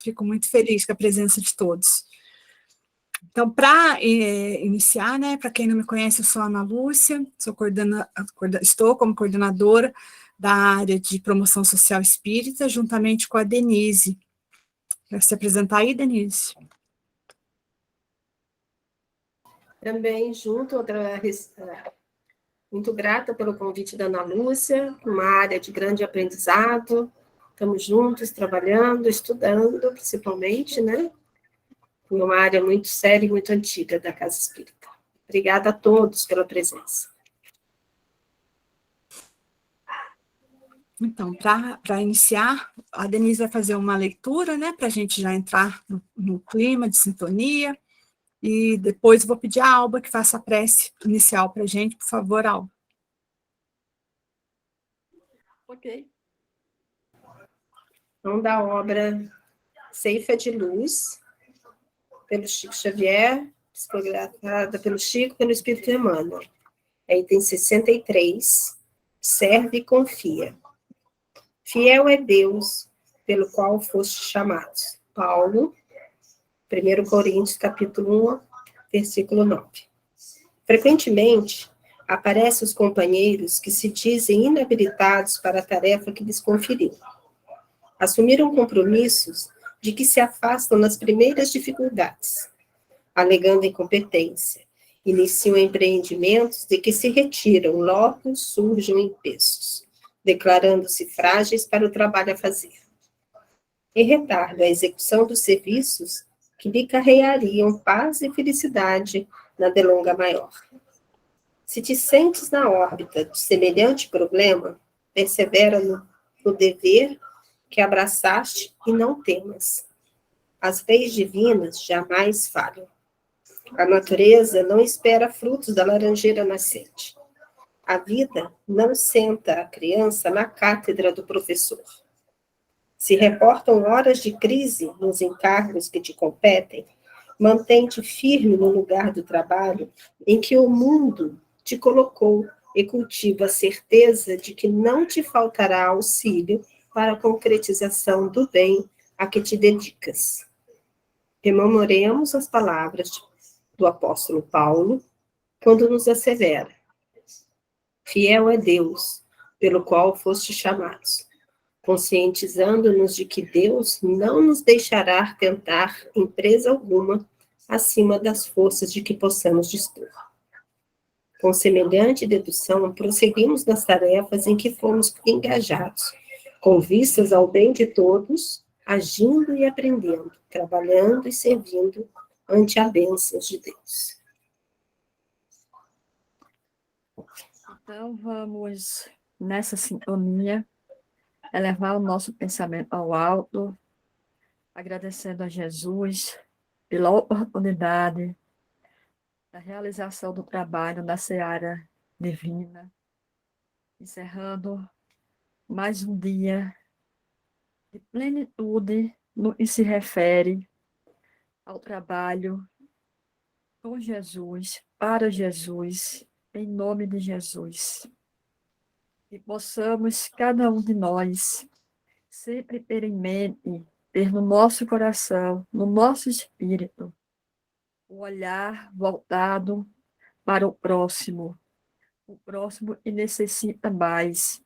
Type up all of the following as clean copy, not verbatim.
Fico muito feliz com a presença de todos. Então, para iniciar, né, para quem não me conhece, eu sou a Ana Lúcia, estou como coordenadora da área de promoção social espírita, juntamente com a Denise. Quer se apresentar aí, Denise? Também junto, muito grata pelo convite da Ana Lúcia, uma área de grande aprendizado. Estamos juntos, trabalhando, estudando, principalmente, né? Em uma área muito séria e muito antiga da Casa Espírita. Obrigada a todos pela presença. Então, para iniciar, a Denise vai fazer uma leitura, né, para a gente já entrar no clima de sintonia, e depois eu vou pedir a Alba que faça a prece inicial para a gente, por favor, Alba. Ok. Então, da obra Ceifa de Luz, pelo Chico Xavier, psicografada pelo Chico, pelo Espírito Emmanuel. Aí tem 63, serve e confia. Fiel é Deus, pelo qual foste chamados. Paulo, 1 Coríntios, capítulo 1, versículo 9. Frequentemente, aparecem os companheiros que se dizem inabilitados para a tarefa que lhes conferiu. Assumiram compromissos de que se afastam nas primeiras dificuldades, alegando incompetência. Iniciam empreendimentos de que se retiram, logo surjam em pesos, declarando-se frágeis para o trabalho a fazer. E retardam a execução dos serviços que lhe carreariam paz e felicidade na delonga maior. Se te sentes na órbita de semelhante problema, persevera no dever que abraçaste e não temas. As leis divinas jamais falham. A natureza não espera frutos da laranjeira nascente. A vida não senta a criança na cátedra do professor. Se reportam horas de crise nos encargos que te competem, mantém-te firme no lugar do trabalho em que o mundo te colocou e cultiva a certeza de que não te faltará auxílio para a concretização do bem a que te dedicas. Rememoremos as palavras do apóstolo Paulo, quando nos assevera: fiel é Deus, pelo qual foste chamados, conscientizando-nos de que Deus não nos deixará tentar empresa alguma acima das forças de que possamos dispor. Com semelhante dedução, prosseguimos nas tarefas em que fomos engajados, com vistas ao bem de todos, agindo e aprendendo, trabalhando e servindo ante a bênção de Deus. Então, vamos, nessa sintonia, elevar o nosso pensamento ao alto, agradecendo a Jesus pela oportunidade da realização do trabalho na seara divina, encerrando mais um dia de plenitude no que se refere ao trabalho com Jesus, para Jesus, em nome de Jesus. Que possamos, cada um de nós, sempre ter em mente, ter no nosso coração, no nosso espírito, o olhar voltado para o próximo que necessita mais,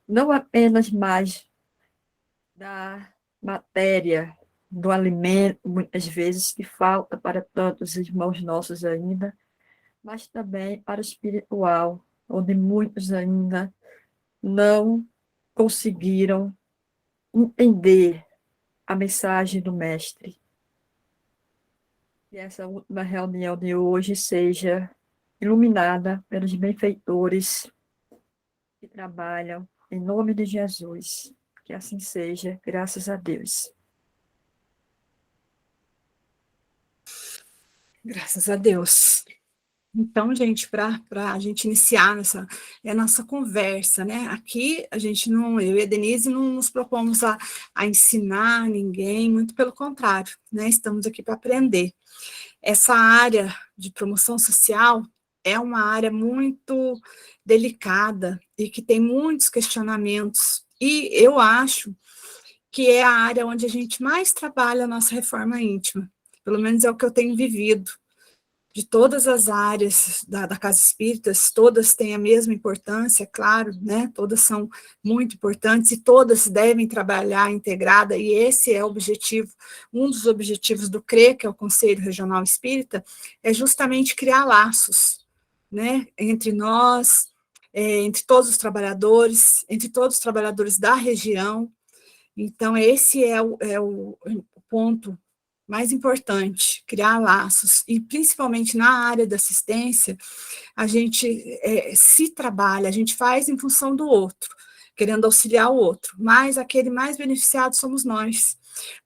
não apenas mais da matéria, do alimento, muitas vezes, que falta para tantos irmãos nossos ainda, mas também para o espiritual, onde muitos ainda não conseguiram entender a mensagem do Mestre. Que essa última reunião de hoje seja iluminada pelos benfeitores que trabalham em nome de Jesus. Que assim seja, graças a Deus. Graças a Deus. Então, gente, para a gente iniciar a nossa conversa, né? Aqui a gente não, eu e a Denise não nos propomos a ensinar ninguém, muito pelo contrário, né? Estamos aqui para aprender. Essa área de promoção social é uma área muito delicada e que tem muitos questionamentos. E eu acho que é a área onde a gente mais trabalha a nossa reforma íntima. Pelo menos é o que eu tenho vivido. De todas as áreas da Casa Espírita, todas têm a mesma importância, claro, né? Todas são muito importantes e todas devem trabalhar integrada, e esse é o objetivo, um dos objetivos do CRE, que é o Conselho Regional Espírita, é justamente criar laços, né? Entre nós, entre todos os trabalhadores da região. Então, esse é o ponto mais importante, criar laços, e principalmente na área da assistência, a gente se trabalha, a gente faz em função do outro, querendo auxiliar o outro, mas aquele mais beneficiado somos nós,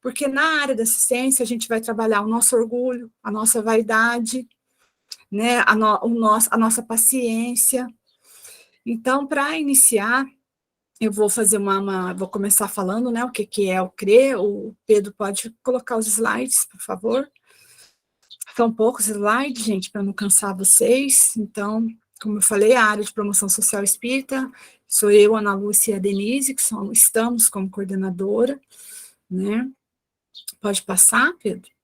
porque na área da assistência a gente vai trabalhar o nosso orgulho, a nossa vaidade, né, a nossa paciência. Então, para iniciar, eu vou fazer vou começar falando, né, o que é o CRE. O Pedro pode colocar os slides, por favor. São poucos slides, gente, para não cansar vocês. Então, como eu falei, a área de promoção social espírita, sou eu, Ana Lúcia e a Denise, que estamos como coordenadora, né? Pode passar, Pedro?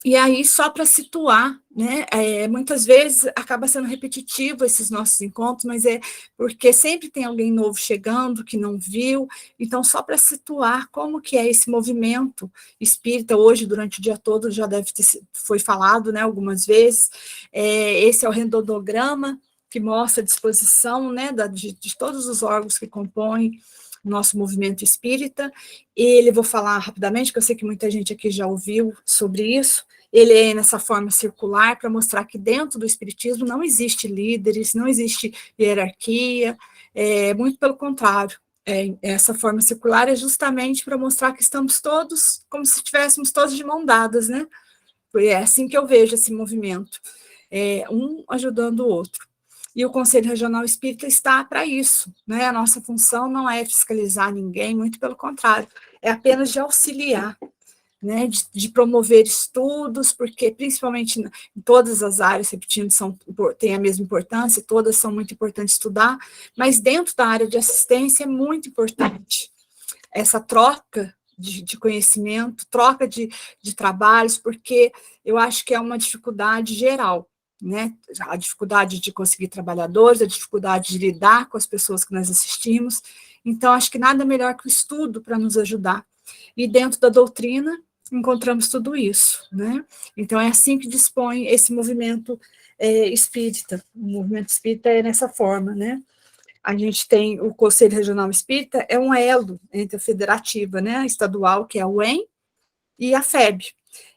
E aí, só para situar, né, muitas vezes acaba sendo repetitivo esses nossos encontros, mas é porque sempre tem alguém novo chegando que não viu, então só para situar como que é esse movimento espírita, hoje, durante o dia todo, já foi falado, né, algumas vezes, esse é o redondograma que mostra a disposição, né, de todos os órgãos que compõem o nosso movimento espírita. Ele, vou falar rapidamente, porque eu sei que muita gente aqui já ouviu sobre isso. Ele é nessa forma circular para mostrar que dentro do espiritismo não existe líderes, não existe hierarquia, muito pelo contrário. Essa forma circular é justamente para mostrar que estamos todos, como se estivéssemos todos de mão dadas, né? É assim que eu vejo esse movimento, um ajudando o outro. E o Conselho Regional Espírita está para isso, né? A nossa função não é fiscalizar ninguém, muito pelo contrário, é apenas de auxiliar, né? De promover estudos, porque principalmente em todas as áreas, repetindo, têm a mesma importância, todas são muito importantes estudar, mas dentro da área de assistência é muito importante essa troca de conhecimento, troca de trabalhos, porque eu acho que é uma dificuldade geral, né? A dificuldade de conseguir trabalhadores, a dificuldade de lidar com as pessoas que nós assistimos. Então, acho que nada melhor que o estudo para nos ajudar. E dentro da doutrina, encontramos tudo isso, né? Então, é assim que dispõe esse movimento espírita. O movimento espírita é nessa forma, né? A gente tem o Conselho Regional Espírita, é um elo entre a federativa, né, a estadual, que é a UEM, e a FEB.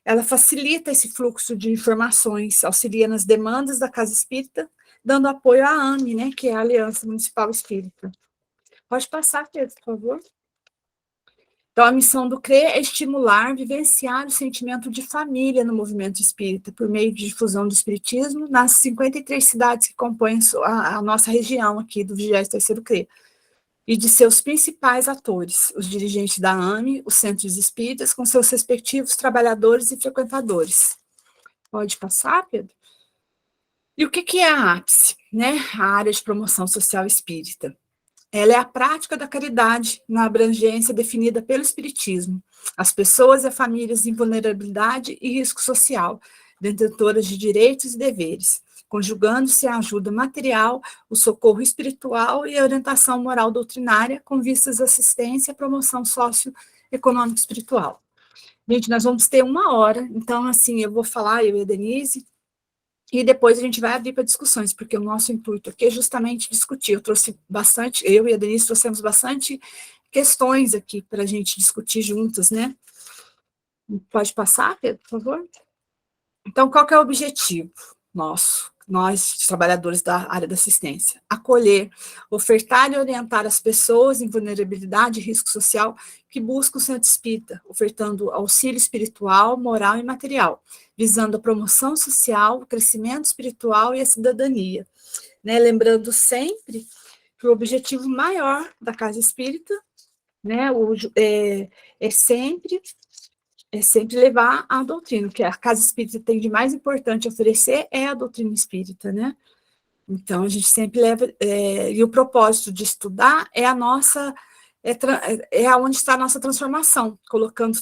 Ela facilita esse fluxo de informações, auxilia nas demandas da Casa Espírita, dando apoio à AME, né, que é a Aliança Municipal Espírita. Pode passar, Pedro, por favor. Então, a missão do CRE é estimular, vivenciar o sentimento de família no movimento espírita, por meio de difusão do espiritismo nas 53 cidades que compõem a nossa região aqui do 23º CRE, e de seus principais atores, os dirigentes da AME, os centros espíritas, com seus respectivos trabalhadores e frequentadores. Pode passar, Pedro? E o que é a APSE, né? A área de promoção social espírita. Ela é a prática da caridade na abrangência definida pelo Espiritismo. As pessoas e famílias em vulnerabilidade e risco social, detentoras de direitos e deveres, conjugando-se a ajuda material, o socorro espiritual e a orientação moral doutrinária com vistas à assistência e promoção socioeconômica espiritual. Gente, nós vamos ter 1 hora, então, assim, eu vou falar, eu e a Denise, e depois a gente vai abrir para discussões, porque o nosso intuito aqui é justamente discutir. Eu e a Denise trouxemos bastante questões aqui para a gente discutir juntas, né? Pode passar, Pedro, por favor? Então, qual que é o objetivo nosso, nós, trabalhadores da área da assistência? Acolher, ofertar e orientar as pessoas em vulnerabilidade e risco social que buscam o centro espírita, ofertando auxílio espiritual, moral e material, visando a promoção social, o crescimento espiritual e a cidadania. Né? Lembrando sempre que o objetivo maior da Casa Espírita, né, é sempre levar a doutrina, o que a Casa Espírita tem de mais importante a oferecer é a doutrina espírita, né? Então, a gente sempre leva, e o propósito de estudar é a nossa é onde está a nossa transformação, colocando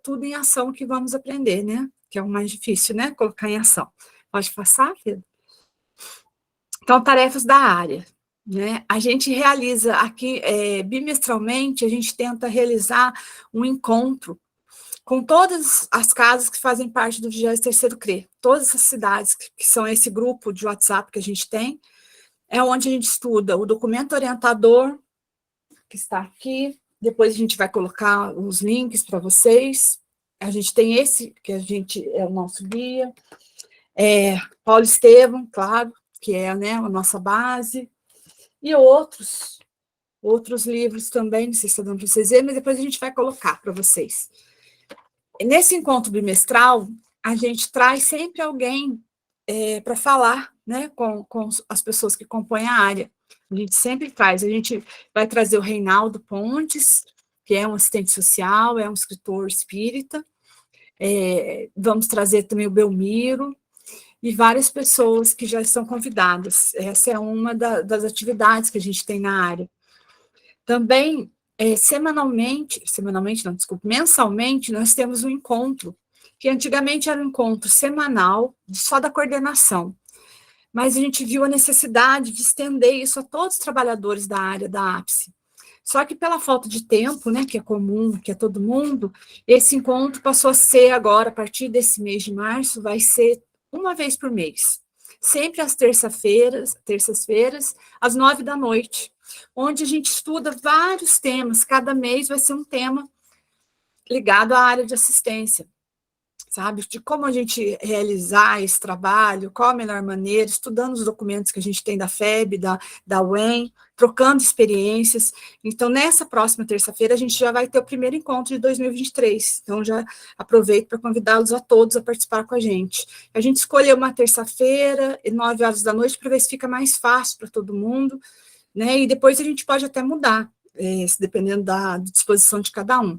tudo em ação que vamos aprender, né? Que é o mais difícil, né? Colocar em ação. Pode passar, Pedro? Então, tarefas da área. Né? A gente realiza aqui, bimestralmente, a gente tenta realizar um encontro com todas as casas que fazem parte do 23º CRE, todas as cidades que são esse grupo de WhatsApp que a gente tem, é onde a gente estuda o documento orientador, que está aqui, depois a gente vai colocar os links para vocês, a gente tem esse, que é o nosso guia, Paulo Estevam, claro, que é, né, a nossa base, e outros livros também, não sei se está dando para vocês verem, mas depois a gente vai colocar para vocês. Nesse encontro bimestral, a gente traz sempre alguém para falar, né, com as pessoas que compõem a área. A gente sempre traz, a gente vai trazer o Reinaldo Pontes, que é um assistente social, é um escritor espírita, vamos trazer também o Belmiro, e várias pessoas que já estão convidadas. Essa é uma das atividades que a gente tem na área. Também, mensalmente, nós temos um encontro, que antigamente era um encontro semanal, só da coordenação, mas a gente viu a necessidade de estender isso a todos os trabalhadores da área da ápice. Só que pela falta de tempo, né, que é comum, que é todo mundo, esse encontro passou a ser agora, a partir desse mês de março, vai ser uma vez por mês, sempre às terças-feiras, às 9 da noite, onde a gente estuda vários temas, cada mês vai ser um tema ligado à área de assistência, sabe, de como a gente realizar esse trabalho, qual a melhor maneira, estudando os documentos que a gente tem da FEB, da UEM, trocando experiências. Então, nessa próxima terça-feira, a gente já vai ter o primeiro encontro de 2023, então já aproveito para convidá-los a todos a participar com a gente. A gente escolheu uma terça-feira, 9 horas da noite, para ver se fica mais fácil para todo mundo, né, e depois a gente pode até mudar, dependendo da disposição de cada um.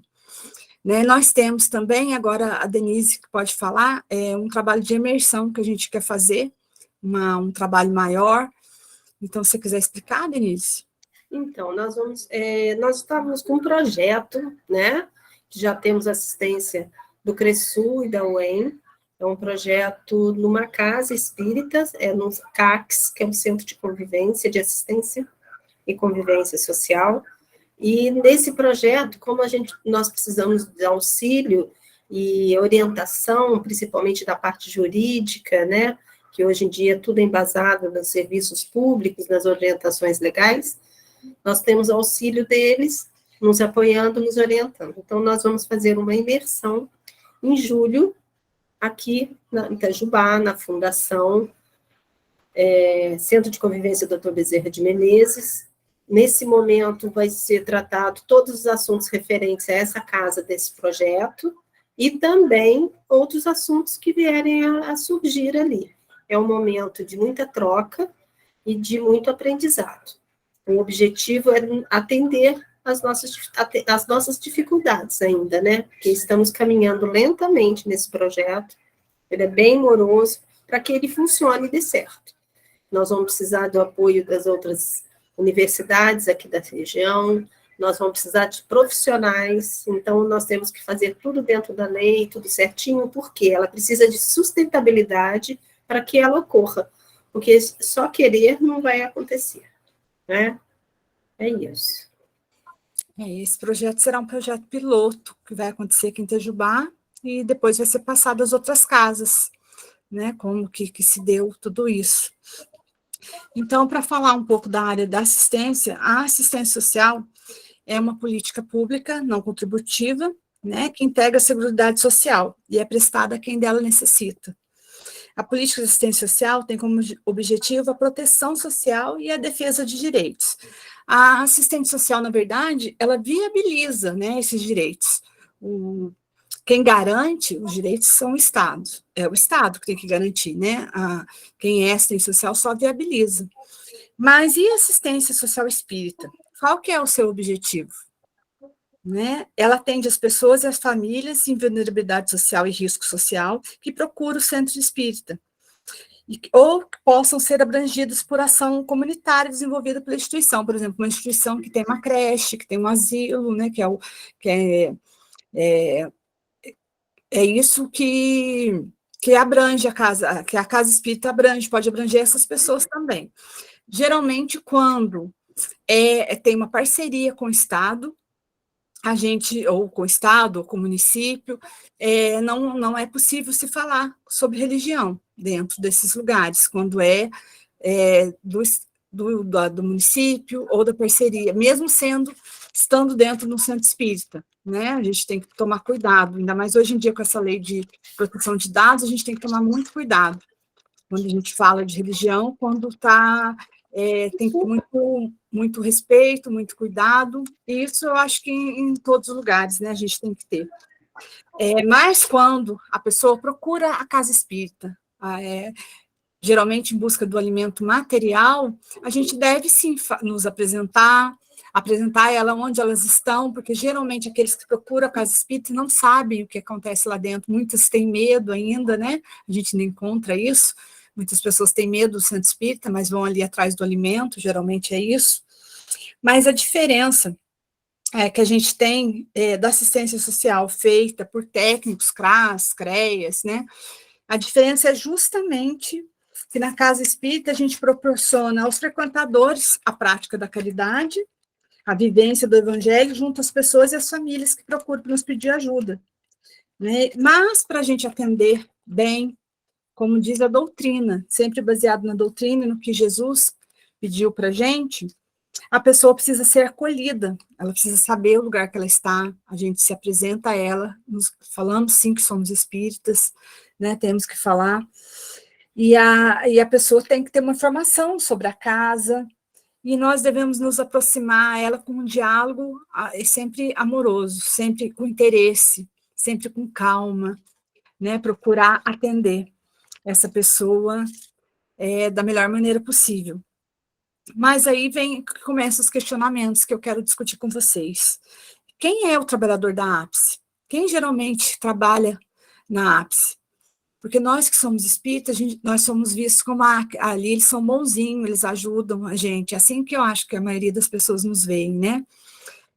Né, nós temos também, agora a Denise que pode falar, um trabalho de imersão que a gente quer fazer, um trabalho maior. Então, se você quiser explicar, Denise? Então, nós estávamos com um projeto, né, que já temos assistência do CRESU e da UEM, é um projeto numa casa espírita, no CACS, que é um Centro de Convivência, de Assistência e Convivência Social. E nesse projeto, como nós precisamos de auxílio e orientação, principalmente da parte jurídica, né, que hoje em dia tudo é embasado nos serviços públicos, nas orientações legais, nós temos auxílio deles, nos apoiando, nos orientando. Então, nós vamos fazer uma imersão em julho, aqui em Itajubá, na Fundação Centro de Convivência Dr. Bezerra de Menezes. Nesse momento, vai ser tratado todos os assuntos referentes a essa casa desse projeto e também outros assuntos que vierem a surgir ali. É um momento de muita troca e de muito aprendizado. O objetivo é atender as nossas dificuldades ainda, né? Porque estamos caminhando lentamente nesse projeto, ele é bem moroso, para que ele funcione e dê certo. Nós vamos precisar do apoio das outras universidades aqui da região, nós vamos precisar de profissionais, então nós temos que fazer tudo dentro da lei, tudo certinho, porque ela precisa de sustentabilidade para que ela ocorra, porque só querer não vai acontecer, né? É isso. Esse projeto será um projeto piloto, que vai acontecer aqui em Itajubá, e depois vai ser passado às outras casas, né, como que se deu tudo isso. Então, para falar um pouco da área da assistência, a assistência social é uma política pública não contributiva, né, que integra a Seguridade Social e é prestada a quem dela necessita. A política de assistência social tem como objetivo a proteção social e a defesa de direitos. A assistente social, na verdade, ela viabiliza, né, esses direitos. Quem garante os direitos são o Estado. É o Estado que tem que garantir, né? Quem é assistente social só viabiliza. Mas e a assistência social espírita? Qual que é o seu objetivo? Né? Ela atende as pessoas e as famílias em vulnerabilidade social e risco social que procuram o centro espírita. ou que possam ser abrangidos por ação comunitária desenvolvida pela instituição, por exemplo, uma instituição que tem uma creche, que tem um asilo, né, que é isso que abrange a casa, que a casa espírita abrange, pode abranger essas pessoas também. Geralmente, quando tem uma parceria com o Estado, a gente, ou com o Estado, ou com o município, não é possível se falar sobre religião dentro desses lugares, quando do município ou da parceria, mesmo estando dentro do centro espírita, né? A gente tem que tomar cuidado, ainda mais hoje em dia com essa lei de proteção de dados, a gente tem que tomar muito cuidado quando a gente fala de religião, quando tem muito respeito, muito cuidado, e isso eu acho que em todos os lugares, né, a gente tem que ter. Mas quando a pessoa procura a casa espírita, geralmente em busca do alimento material, a gente deve sim nos apresentar ela onde elas estão, porque geralmente aqueles que procuram a casa espírita não sabem o que acontece lá dentro, muitas têm medo ainda, né? A gente não encontra isso, muitas pessoas têm medo do centro espírita, mas vão ali atrás do alimento, geralmente é isso. Mas a diferença que a gente tem da assistência social feita por técnicos, CRAS, CREAS, né? A diferença é justamente que na casa espírita a gente proporciona aos frequentadores a prática da caridade, a vivência do evangelho junto às pessoas e às famílias que procuram nos pedir ajuda, né? Mas para a gente atender bem, como diz a doutrina, sempre baseado na doutrina e no que Jesus pediu para a pessoa precisa ser acolhida, ela precisa saber o lugar que ela está, a gente se apresenta a ela, falamos sim que somos espíritas, né, temos que falar, e a pessoa tem que ter uma informação sobre a casa, e nós devemos nos aproximar a ela com um diálogo sempre amoroso, sempre com interesse, sempre com calma, né, procurar atender essa pessoa da melhor maneira possível. Mas aí começam os questionamentos que eu quero discutir com vocês. Quem é o trabalhador da ápice? Quem geralmente trabalha na ápice? Porque nós que somos espíritas, nós somos vistos como ali, eles são bonzinhos, eles ajudam a gente. É assim que eu acho que a maioria das pessoas nos veem, né?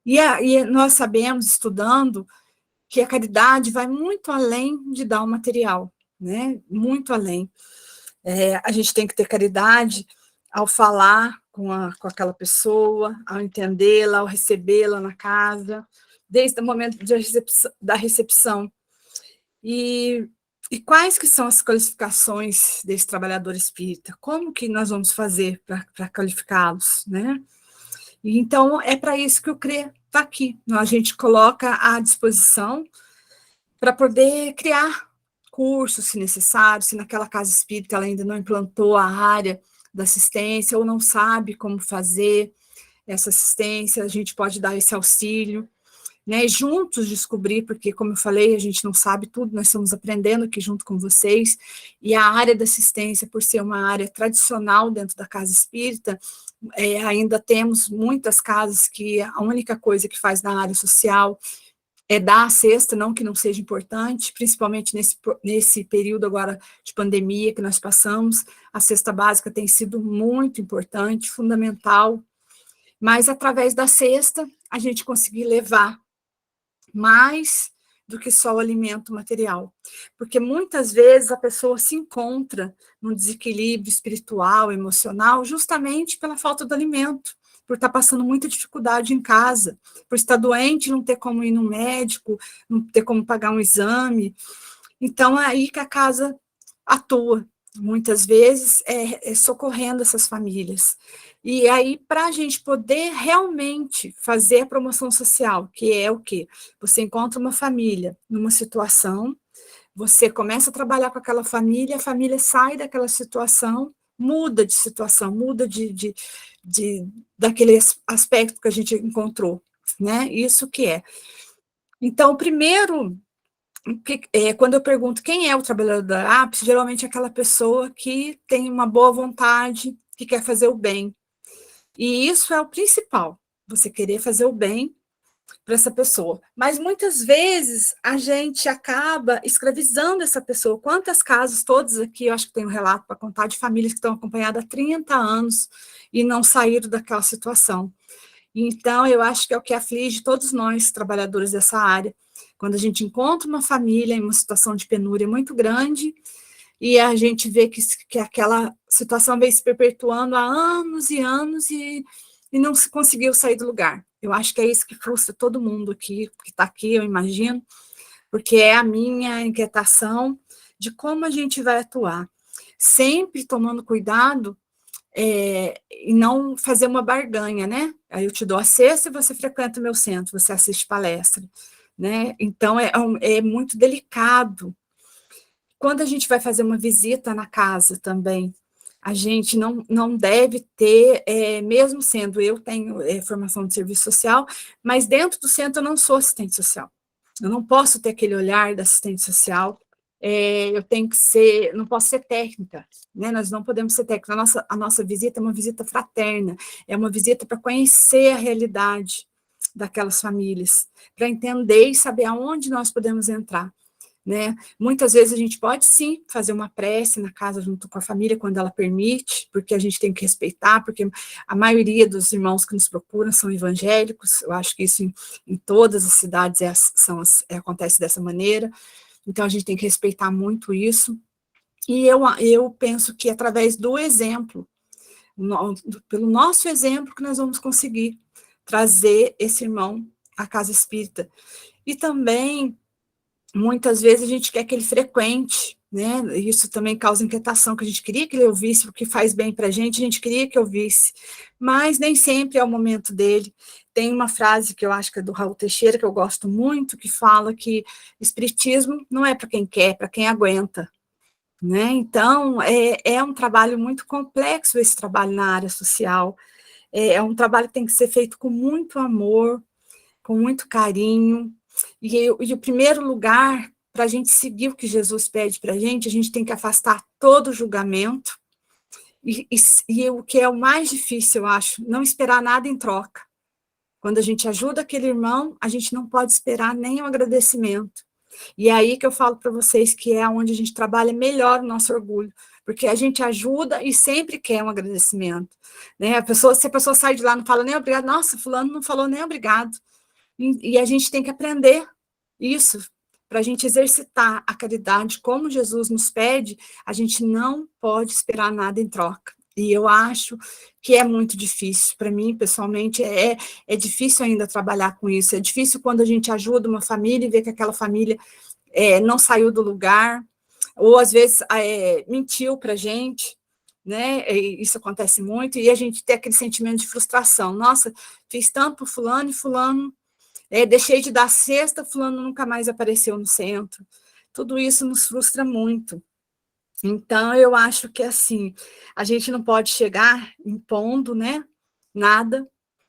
E nós sabemos, estudando, que a caridade vai muito além de dar o material, né? Muito além. A gente tem que ter caridade ao falar com aquela pessoa, ao entendê-la, ao recebê-la na casa, desde o momento da recepção. E quais que são as qualificações desse trabalhador espírita? Como que nós vamos fazer para qualificá-los, né? E então, é para isso que o CRE está aqui. A gente coloca à disposição para poder criar cursos, se necessário, se naquela casa espírita ela ainda não implantou a área da assistência ou não sabe como fazer essa assistência, a gente pode dar esse auxílio, né, juntos descobrir, porque, como eu falei, a gente não sabe tudo, nós estamos aprendendo aqui junto com vocês, e a área da assistência, por ser uma área tradicional dentro da casa espírita, ainda temos muitas casas que a única coisa que faz na área social é dar a cesta, não que não seja importante, principalmente nesse período agora de pandemia que nós passamos, a cesta básica tem sido muito importante, fundamental, mas através da cesta a gente conseguir levar mais do que só o alimento material, porque muitas vezes a pessoa se encontra num desequilíbrio espiritual, emocional, justamente pela falta do alimento, por estar passando muita dificuldade em casa, por estar doente, não ter como ir no médico, não ter como pagar um exame. Então, é aí que a casa atua, muitas vezes, socorrendo essas famílias. E aí, para a gente poder realmente fazer a promoção social, que é o quê? Você encontra uma família numa situação, você começa a trabalhar com aquela família, a família sai daquela situação, muda de situação, muda daquele aspecto que a gente encontrou, né? Isso que é. Então, primeiro, quando eu pergunto quem é o trabalhador da ápice, geralmente é aquela pessoa que tem uma boa vontade, que quer fazer o bem. E isso é o principal, você querer fazer o bem, para essa pessoa. Mas muitas vezes a gente acaba escravizando essa pessoa. Quantos casos, todos aqui, eu acho que tem um relato para contar, de famílias que estão acompanhadas há 30 anos e não saíram daquela situação. Então, eu acho que é o que aflige todos nós, trabalhadores dessa área, quando a gente encontra uma família em uma situação de penúria muito grande, e a gente vê que aquela situação vem se perpetuando há anos e anos e não se conseguiu sair do lugar. Eu acho que é isso que frustra todo mundo aqui, que está aqui, eu imagino, porque é a minha inquietação de como a gente vai atuar, sempre tomando cuidado e não fazer uma barganha, né? Aí eu te dou a cesta e você frequenta o meu centro, você assiste palestra, né? Então, é muito delicado. Quando a gente vai fazer uma visita na casa também, a gente não deve ter, mesmo sendo, eu tenho formação de serviço social, mas dentro do centro eu não sou assistente social. Eu não posso ter aquele olhar da assistente social, eu tenho que ser, não posso ser técnica, né? Nós não podemos ser técnicos. A nossa visita é uma visita fraterna, é uma visita para conhecer a realidade daquelas famílias, para entender e saber aonde nós podemos entrar. Né? Muitas vezes a gente pode sim fazer uma prece na casa junto com a família quando ela permite, porque a gente tem que respeitar, porque a maioria dos irmãos que nos procuram são evangélicos. Eu acho que isso em todas as cidades acontece dessa maneira, então a gente tem que respeitar muito isso, e eu penso que através do exemplo, pelo nosso exemplo, que nós vamos conseguir trazer esse irmão à casa espírita. E também muitas vezes a gente quer que ele frequente, né? Isso também causa inquietação, que a gente queria que ele ouvisse o que faz bem para a gente queria que ouvisse, mas nem sempre é o momento dele. Tem uma frase que eu acho que é do Raul Teixeira, que eu gosto muito, que fala que espiritismo não é para quem quer, é para quem aguenta, né? Então, é um trabalho muito complexo esse trabalho na área social, é um trabalho que tem que ser feito com muito amor, com muito carinho, e o primeiro lugar, para a gente seguir o que Jesus pede para a gente tem que afastar todo julgamento, e o que é o mais difícil, eu acho, não esperar nada em troca. Quando a gente ajuda aquele irmão, a gente não pode esperar nem um agradecimento. E é aí que eu falo para vocês que é onde a gente trabalha melhor o nosso orgulho, porque a gente ajuda e sempre quer um agradecimento. Né? Se a pessoa sai de lá e não fala nem obrigado, nossa, fulano não falou nem obrigado. E a gente tem que aprender isso, para a gente exercitar a caridade como Jesus nos pede, a gente não pode esperar nada em troca. E eu acho que é muito difícil. Para mim, pessoalmente, é difícil ainda trabalhar com isso. É difícil quando a gente ajuda uma família e vê que aquela família não saiu do lugar, ou às vezes mentiu para a gente, né? Isso acontece muito, e a gente tem aquele sentimento de frustração. Nossa, fiz tanto por fulano e fulano deixei de dar cesta, fulano nunca mais apareceu no centro. Tudo isso nos frustra muito. Então, eu acho que, assim, a gente não pode chegar impondo, né, nada,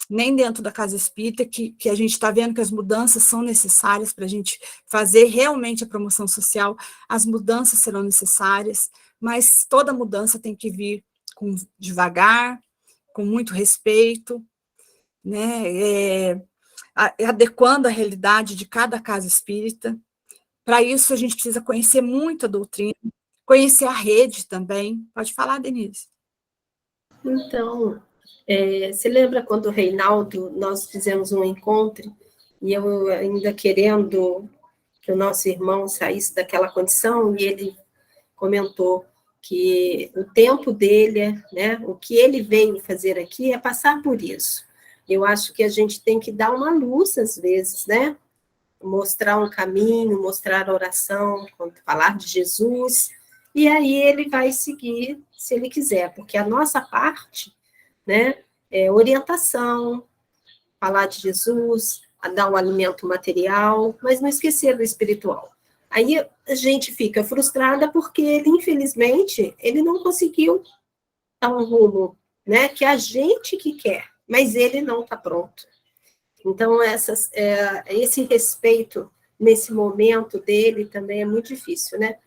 nem dentro da casa espírita, que a gente está vendo que as mudanças são necessárias para a gente fazer realmente a promoção social, as mudanças serão necessárias, mas toda mudança tem que vir devagar, com muito respeito, né, adequando a realidade de cada casa espírita. Para isso, a gente precisa conhecer muito a doutrina, conhecer a rede também. Pode falar, Denise. Então, você lembra quando o Reinaldo, nós fizemos um encontro, e eu ainda querendo que o nosso irmão saísse daquela condição, e ele comentou que o tempo dele, né, o que ele veio fazer aqui é passar por isso. Eu acho que a gente tem que dar uma luz, às vezes, né? Mostrar um caminho, mostrar a oração, falar de Jesus, e aí ele vai seguir, se ele quiser, porque a nossa parte, né, é orientação, falar de Jesus, dar um alimento material, mas não esquecer do espiritual. Aí a gente fica frustrada porque ele, infelizmente, ele não conseguiu dar um rumo, né, que a gente que quer, mas ele não está pronto. Então, esse respeito nesse momento dele também é muito difícil, né?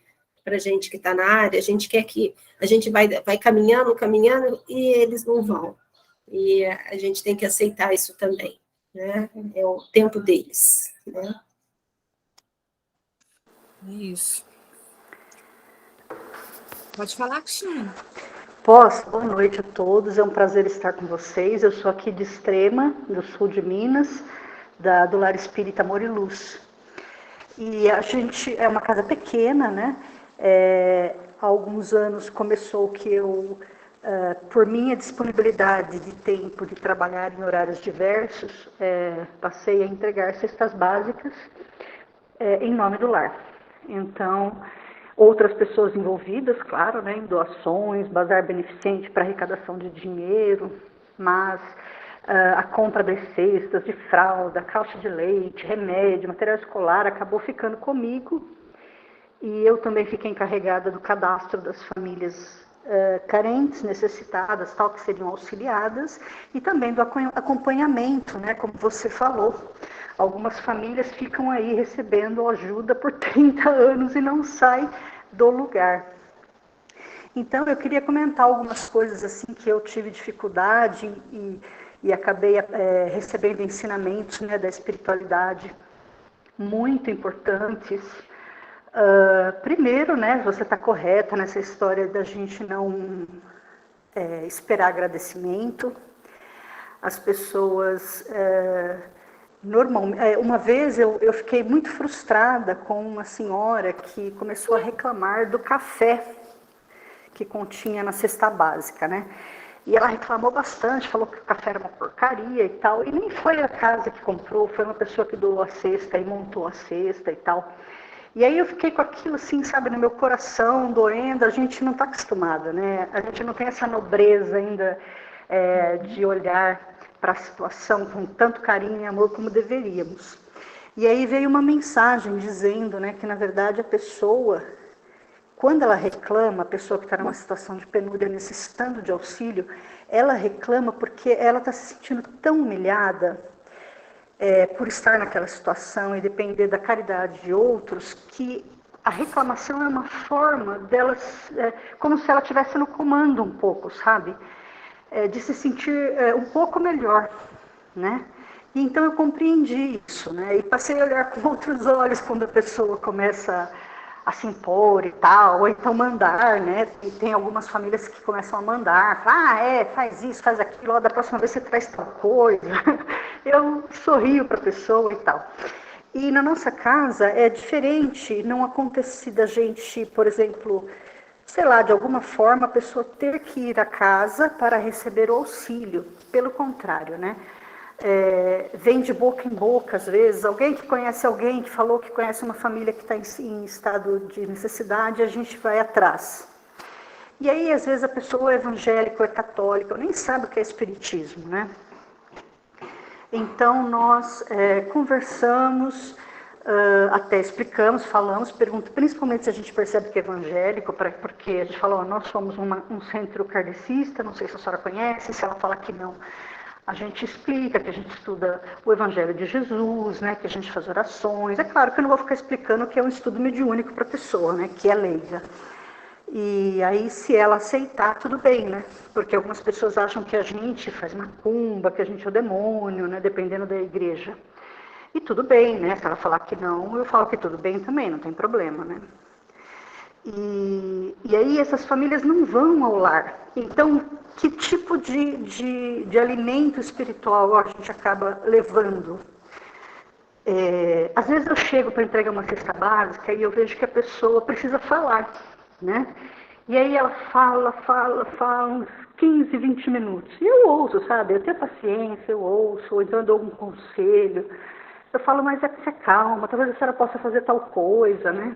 Para a gente que está na área, a gente quer que a gente vai caminhando, e eles não vão. E a gente tem que aceitar isso também. né? É o tempo deles, né? Isso. Pode falar, Cristina. Posso? Boa noite a todos, é um prazer estar com vocês. Eu sou aqui de Extrema, do sul de Minas, do Lar Espírita Amor e Luz. E a gente é uma casa pequena, né? Há alguns anos começou que eu, por minha disponibilidade de tempo de trabalhar em horários diversos, passei a entregar cestas básicas em nome do lar. Então, outras pessoas envolvidas, claro, né, em doações, bazar beneficente para arrecadação de dinheiro, mas a compra das cestas de fralda, caixa de leite, remédio, material escolar acabou ficando comigo, e eu também fiquei encarregada do cadastro das famílias carentes, necessitadas, tal, que seriam auxiliadas, e também do acompanhamento, né, como você falou. Algumas famílias ficam aí recebendo ajuda por 30 anos e não saem do lugar. Então, eu queria comentar algumas coisas assim que eu tive dificuldade e acabei recebendo ensinamentos, né, da espiritualidade muito importantes. Primeiro, né, você está correta nessa história da gente não esperar agradecimento. As pessoas... uma vez eu fiquei muito frustrada com uma senhora que começou a reclamar do café que continha na cesta básica, né? E ela reclamou bastante, falou que o café era uma porcaria e tal, e nem foi a casa que comprou, foi uma pessoa que doou a cesta e montou a cesta e tal. E aí eu fiquei com aquilo assim, sabe, no meu coração, doendo. A gente não está acostumada, né? A gente não tem essa nobreza ainda de olhar para a situação com tanto carinho e amor como deveríamos. E aí veio uma mensagem dizendo, né, que na verdade a pessoa, quando ela reclama, a pessoa que está numa situação de penúria, necessitando de auxílio, ela reclama porque ela está se sentindo tão humilhada por estar naquela situação e depender da caridade de outros, que a reclamação é uma forma delas, como se ela estivesse no comando um pouco, sabe? De se sentir um pouco melhor, né? E então eu compreendi isso, né? E passei a olhar com outros olhos quando a pessoa começa a se impor e tal, ou então mandar, né? E tem algumas famílias que começam a mandar, faz isso, faz aquilo, ó, da próxima vez você traz tal coisa. Eu sorrio para a pessoa e tal. E na nossa casa é diferente, não acontece da gente, por exemplo, sei lá, de alguma forma a pessoa ter que ir à casa para receber o auxílio. Pelo contrário, né? Vem de boca em boca, às vezes, alguém que conhece alguém que falou que conhece uma família que está em estado de necessidade, a gente vai atrás. E aí, às vezes, a pessoa é evangélica ou é católica, nem sabe o que é espiritismo, né? Então, nós conversamos, até explicamos, falamos, perguntamos, principalmente se a gente percebe que é evangélico, porque a gente fala, nós somos um centro kardecista, não sei se a senhora conhece, se ela fala que não, a gente explica que a gente estuda o Evangelho de Jesus, né, que a gente faz orações. É claro que eu não vou ficar explicando que é um estudo mediúnico para a pessoa, né, que é leiga. E aí, se ela aceitar, tudo bem, né? Porque algumas pessoas acham que a gente faz macumba, que a gente é o demônio, né? Dependendo da igreja. E tudo bem, né? Se ela falar que não, eu falo que tudo bem também, não tem problema, né? E aí essas famílias não vão ao lar. Então, que tipo de alimento espiritual a gente acaba levando? Às vezes eu chego para entregar uma cesta básica e eu vejo que a pessoa precisa falar, né? E aí ela fala uns 15, 20 minutos. E eu ouço, sabe? Eu tenho paciência, eu ouço, ou então eu dou um conselho. Eu falo, mas é que você calma, talvez a senhora possa fazer tal coisa, né?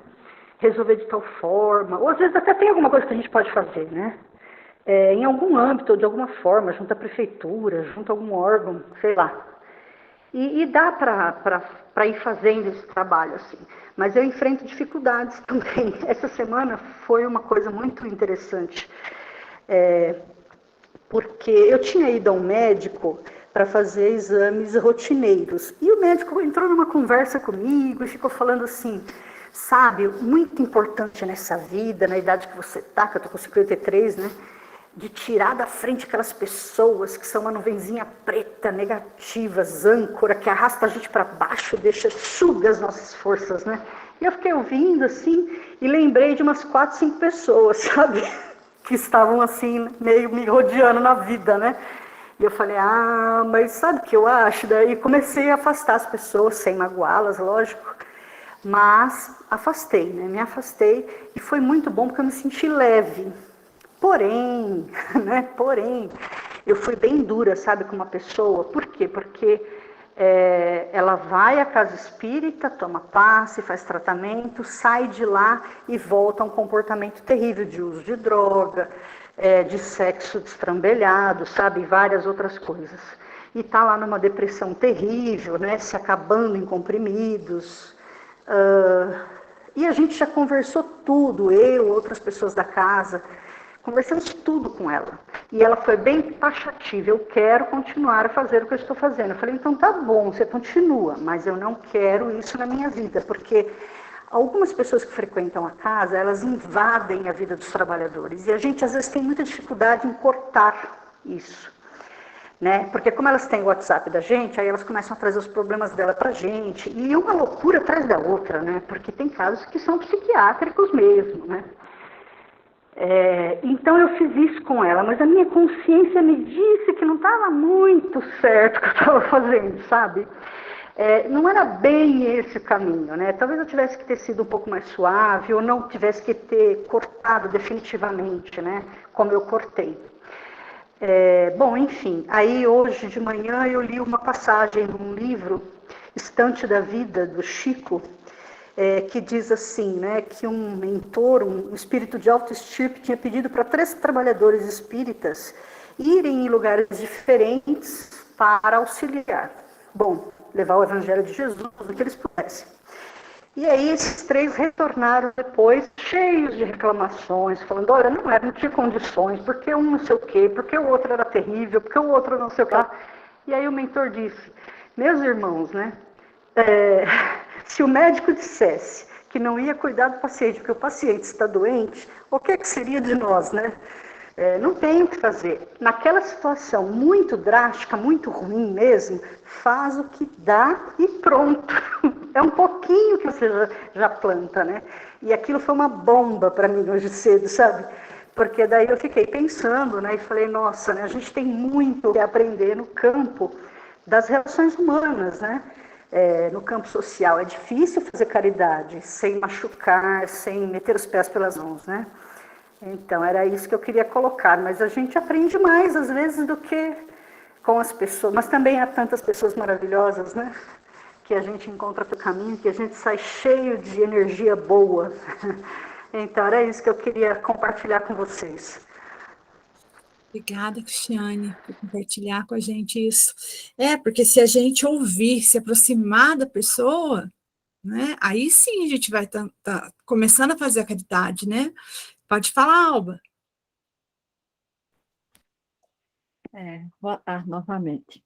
Resolver de tal forma. Ou às vezes até tem alguma coisa que a gente pode fazer, né? Em algum âmbito, de alguma forma, junto à prefeitura, junto a algum órgão, sei lá. E dá para ir fazendo esse trabalho, assim. Mas eu enfrento dificuldades também. Essa semana foi uma coisa muito interessante, porque eu tinha ido a um médico para fazer exames rotineiros. E o médico entrou numa conversa comigo e ficou falando assim, sabe, muito importante nessa vida, na idade que você está, que eu estou com 53, né? de tirar da frente aquelas pessoas que são uma nuvenzinha preta, negativas, âncora, que arrasta a gente para baixo, suga as nossas forças, né? E eu fiquei ouvindo, assim, e lembrei de umas 4, 5 pessoas, sabe? Que estavam, assim, meio me rodeando na vida, né? E eu falei, mas sabe o que eu acho? Daí comecei a afastar as pessoas, sem magoá-las, lógico. Mas afastei, né? Me afastei e foi muito bom porque eu me senti leve. Porém, eu fui bem dura, sabe, com uma pessoa. Por quê? Porque ela vai à casa espírita, toma passe, faz tratamento, sai de lá e volta a um comportamento terrível de uso de droga, de sexo destrambelhado, sabe, e várias outras coisas. E está lá numa depressão terrível, né, se acabando em comprimidos. E a gente já conversou tudo, eu, outras pessoas da casa, conversamos tudo com ela. E ela foi bem taxativa, eu quero continuar a fazer o que eu estou fazendo. Eu falei, então tá bom, você continua, mas eu não quero isso na minha vida, porque algumas pessoas que frequentam a casa, elas invadem a vida dos trabalhadores. E a gente, às vezes, tem muita dificuldade em cortar isso. Né? Porque como elas têm o WhatsApp da gente, aí elas começam a trazer os problemas dela pra gente, e uma loucura atrás da outra, né? Porque tem casos que são psiquiátricos mesmo, né? Então eu fiz isso com ela, mas a minha consciência me disse que não estava muito certo o que eu estava fazendo, sabe? Não era bem esse o caminho, né? Talvez eu tivesse que ter sido um pouco mais suave, ou não tivesse que ter cortado definitivamente, né? Como eu cortei. Bom, enfim, aí hoje de manhã eu li uma passagem num livro, Estante da Vida, do Chico, que diz assim, né, que um mentor, um espírito de alto estirpe, tinha pedido para 3 trabalhadores espíritas irem em lugares diferentes para auxiliar. Bom, levar o Evangelho de Jesus, o que eles pudessem. E aí esses 3 retornaram depois, cheios de reclamações, falando, olha, não tinha condições, porque um não sei o quê, porque o outro era terrível, porque o outro não sei o quê. E aí o mentor disse, meus irmãos, né, se o médico dissesse que não ia cuidar do paciente porque o paciente está doente, o que seria de nós, né? Não tem o que fazer. Naquela situação muito drástica, muito ruim mesmo, faz o que dá e pronto. É um pouquinho que você já planta, né? E aquilo foi uma bomba para mim hoje cedo, sabe? Porque daí eu fiquei pensando, né? E falei, nossa, né? A gente tem muito que aprender no campo das relações humanas, né? No campo social. É difícil fazer caridade sem machucar, sem meter os pés pelas mãos, né? Então, era isso que eu queria colocar, mas a gente aprende mais, às vezes, do que com as pessoas, mas também há tantas pessoas maravilhosas, né, que a gente encontra pelo caminho, que a gente sai cheio de energia boa. Então, era isso que eu queria compartilhar com vocês. Obrigada, Cristiane, por compartilhar com a gente isso. Porque se a gente ouvir, se aproximar da pessoa, né, aí sim a gente vai estar começando a fazer a caridade, né? Pode falar, Alba. Boa tarde novamente.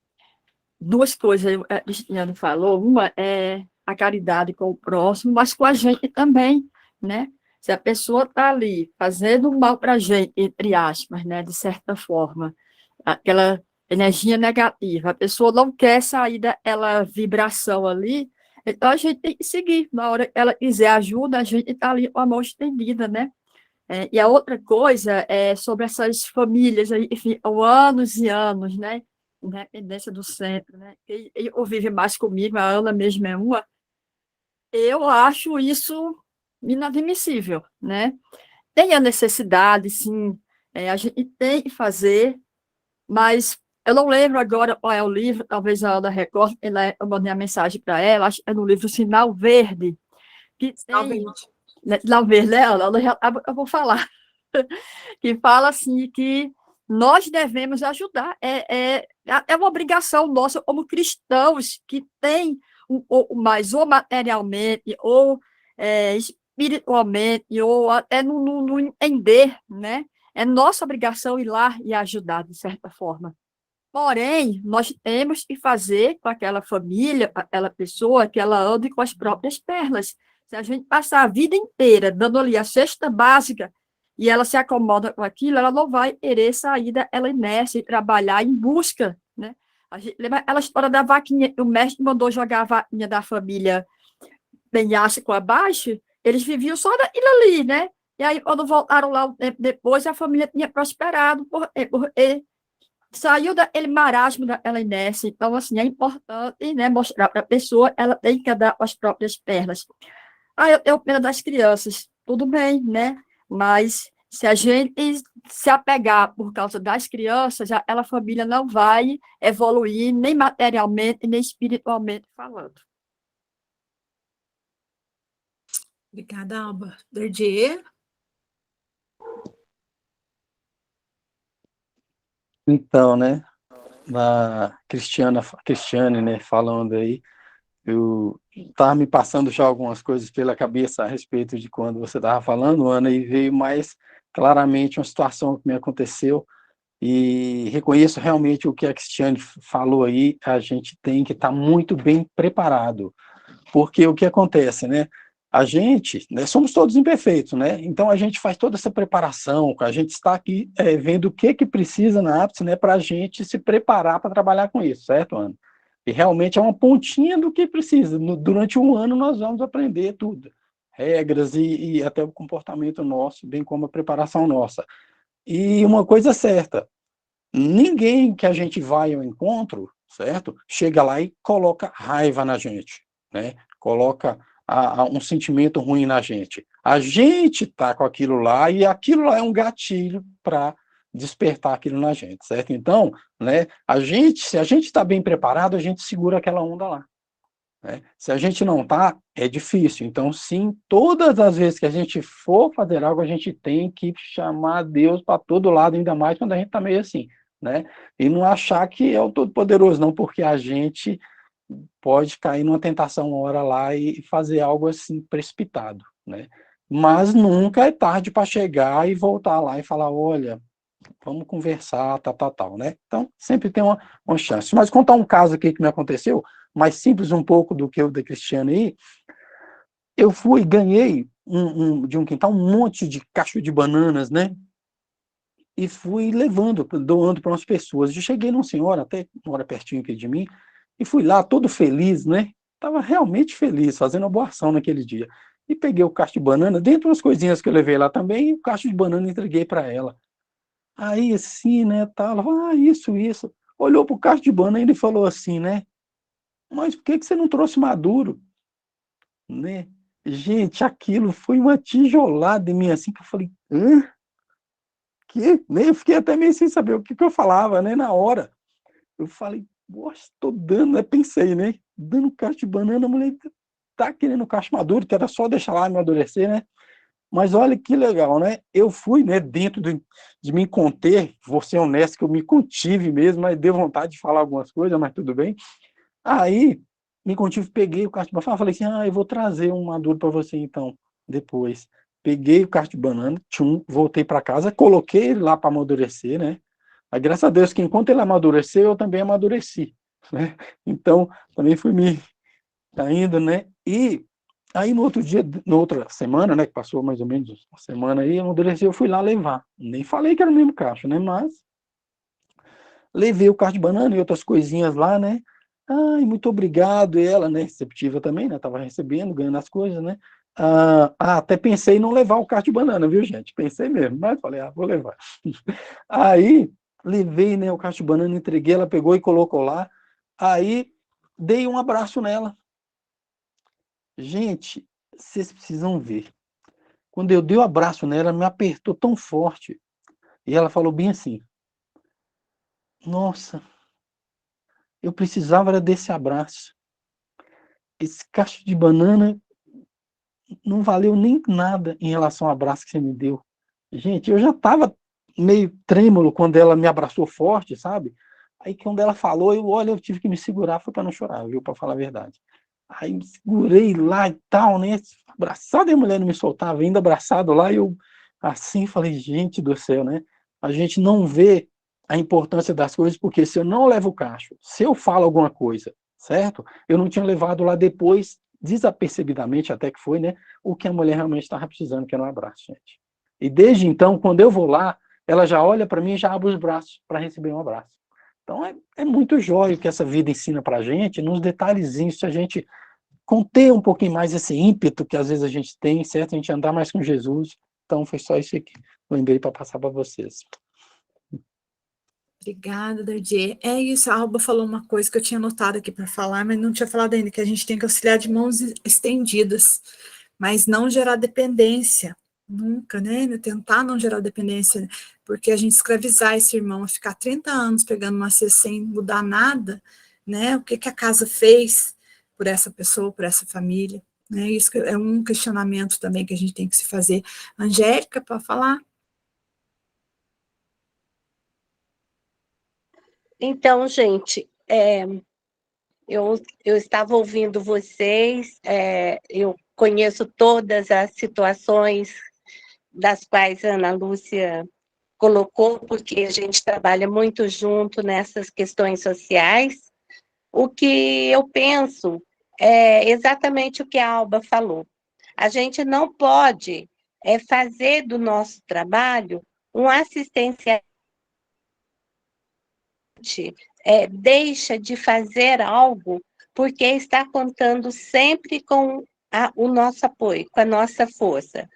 2 coisas a Cristiane falou. Uma é a caridade com o próximo, mas com a gente também, né? Se a pessoa está ali fazendo mal para a gente, entre aspas, né? De certa forma, aquela energia negativa, a pessoa não quer sair daquela vibração ali, então a gente tem que seguir. Na hora que ela quiser ajuda, a gente está ali com a mão estendida, né? E a outra coisa é sobre essas famílias aí, enfim, há anos e anos, né? Independência do centro, né? Quem vive mais comigo, a Ana mesmo é uma, eu acho isso inadmissível, né? Tem a necessidade, sim, a gente tem que fazer, mas eu não lembro agora qual é o livro, talvez a Ana recorde, eu mandei a mensagem para ela, acho que é no livro Sinal Verde, que tem... Sinal Verde, né, Ana? Eu vou falar. Que fala assim, que nós devemos ajudar, é uma obrigação nossa como cristãos que tem mais ou materialmente, ou espiritualmente, ou até no entender, né? É nossa obrigação ir lá e ajudar, de certa forma. Porém, nós temos que fazer com aquela família, aquela pessoa, que ela ande com as próprias pernas. Se a gente passar a vida inteira dando ali a cesta básica, e ela se acomoda com aquilo, ela não vai querer sair da LNS e trabalhar em busca, né? A gente lembra aquela história da vaquinha, o mestre mandou jogar a vaquinha da família penhasco abaixo, eles viviam só daquilo ali, né? E aí, quando voltaram lá um tempo depois, a família tinha prosperado, porque saiu daquele marasmo da LNS. Então, assim, é importante, né, mostrar para a pessoa, ela tem que andar com as próprias pernas. Ah, eu tenho pena das crianças, tudo bem, né? Mas se a gente se apegar por causa das crianças, aquela família não vai evoluir nem materialmente, nem espiritualmente falando. Obrigada, Alba. Derdier? Então, né, Cristiane, né, falando aí, eu estava me passando já algumas coisas pela cabeça a respeito de quando você estava falando, Ana, e veio mais claramente uma situação que me aconteceu, e reconheço realmente o que a Cristiane falou aí, a gente tem que estar muito bem preparado, porque o que acontece, né? A gente, né, somos todos imperfeitos, né? Então a gente faz toda essa preparação, a gente está aqui vendo o que precisa na ápice, né, para a gente se preparar para trabalhar com isso, certo, Ana? E realmente é uma pontinha do que precisa. Durante um ano nós vamos aprender tudo, regras e até o comportamento nosso, bem como a preparação nossa. E uma coisa certa, ninguém que a gente vai ao encontro, certo? Chega lá e coloca raiva na gente, né? Coloca um sentimento ruim na gente. A gente tá com aquilo lá e aquilo lá é um gatilho para despertar aquilo na gente, certo? Então, né, se a gente está bem preparado, a gente segura aquela onda lá. Né? Se a gente não tá, é difícil. Então, sim, todas as vezes que a gente for fazer algo, a gente tem que chamar Deus para todo lado, ainda mais quando a gente está meio assim, né? E não achar que é o Todo-Poderoso, não, porque a gente pode cair numa tentação uma hora lá e fazer algo assim precipitado, né? Mas nunca é tarde para chegar e voltar lá e falar, olha, vamos conversar, tal, né? Então, sempre tem uma chance. Mas contar um caso aqui que me aconteceu, mais simples um pouco do que o da Cristiane aí, eu ganhei de um quintal um monte de cacho de bananas, né? E fui levando, doando para umas pessoas. Eu cheguei numa senhora, até mora pertinho aqui de mim, e fui lá todo feliz, né? Estava realmente feliz, fazendo uma boa ação naquele dia. E peguei o cacho de banana, dentro umas coisinhas que eu levei lá também, e o cacho de banana entreguei para ela. Aí, assim, né, tal, ela falou, isso. Olhou pro cacho de banana e falou assim, né, mas por que você não trouxe maduro? Né? Gente, aquilo foi uma tijolada em mim, assim, que eu falei, hã? Que? Né? Eu fiquei até meio sem saber o que eu falava, né, na hora. Eu falei, poxa, tô dando, né, pensei, né, dando cacho de banana, a mulher tá querendo cacho maduro, que era só deixar lá amadurecer, né? Mas olha que legal, né? Eu fui, né, dentro de me conter, vou ser honesto que eu me contive mesmo, mas deu vontade de falar algumas coisas, mas tudo bem. Aí, me contive, peguei o cacho de banana, falei assim, eu vou trazer um maduro para você então, depois. Peguei o cacho de banana, voltei para casa, coloquei ele lá para amadurecer, né? Mas graças a Deus que enquanto ele amadureceu, eu também amadureci, né? Então, também fui me caindo, né? E aí no outro dia, na outra semana, né, que passou mais ou menos uma semana aí, amadureceu, eu fui lá levar. Nem falei que era o mesmo cacho, né? Mas levei o cacho de banana e outras coisinhas lá, né? Ai, muito obrigado. E ela, né, receptiva também, né? Tava recebendo, ganhando as coisas, né? Até pensei em não levar o cacho de banana, viu, gente? Pensei mesmo, mas falei, vou levar. Aí levei, né, o cacho de banana, entreguei, ela pegou e colocou lá. Aí dei um abraço nela. Gente, vocês precisam ver. Quando eu dei o abraço nela, ela me apertou tão forte. E ela falou bem assim, nossa, eu precisava era desse abraço. Esse cacho de banana não valeu nem nada em relação ao abraço que você me deu. Gente, eu já estava meio trêmulo quando ela me abraçou forte, sabe? Aí quando ela falou, eu tive que me segurar, foi para não chorar, viu? Para falar a verdade. Aí me segurei lá e tal, né? Abraçado, e a mulher não me soltava, ainda abraçado lá, e eu assim falei, gente do céu, né? A gente não vê a importância das coisas, porque se eu não levo o cacho, se eu falo alguma coisa, certo? Eu não tinha levado lá depois, desapercebidamente até que foi, né? O que a mulher realmente estava precisando, que era um abraço, gente. E desde então, quando eu vou lá, ela já olha para mim e já abre os braços para receber um abraço. Então, é muito jóia o que essa vida ensina para a gente, nos detalhezinhos, se a gente conter um pouquinho mais esse ímpeto que às vezes a gente tem, certo? A gente andar mais com Jesus. Então, foi só isso que eu lembrei para passar para vocês. Obrigada, Dardier. É isso, a Alba falou uma coisa que eu tinha anotado aqui para falar, mas não tinha falado ainda, que a gente tem que auxiliar de mãos estendidas, mas não gerar dependência, nunca, né? Tentar não gerar dependência, porque a gente escravizar esse irmão a ficar 30 anos pegando uma cesta sem mudar nada, né? O que a casa fez por essa pessoa, por essa família, né? Isso é um questionamento também que a gente tem que se fazer. Angélica, para falar? Então, gente, eu estava ouvindo vocês, eu conheço todas as situações das quais a Ana Lúcia colocou, porque a gente trabalha muito junto nessas questões sociais. O que eu penso é exatamente o que a Alba falou. A gente não pode fazer do nosso trabalho um assistencialista, deixa de fazer algo porque está contando sempre com o nosso apoio, com a nossa força.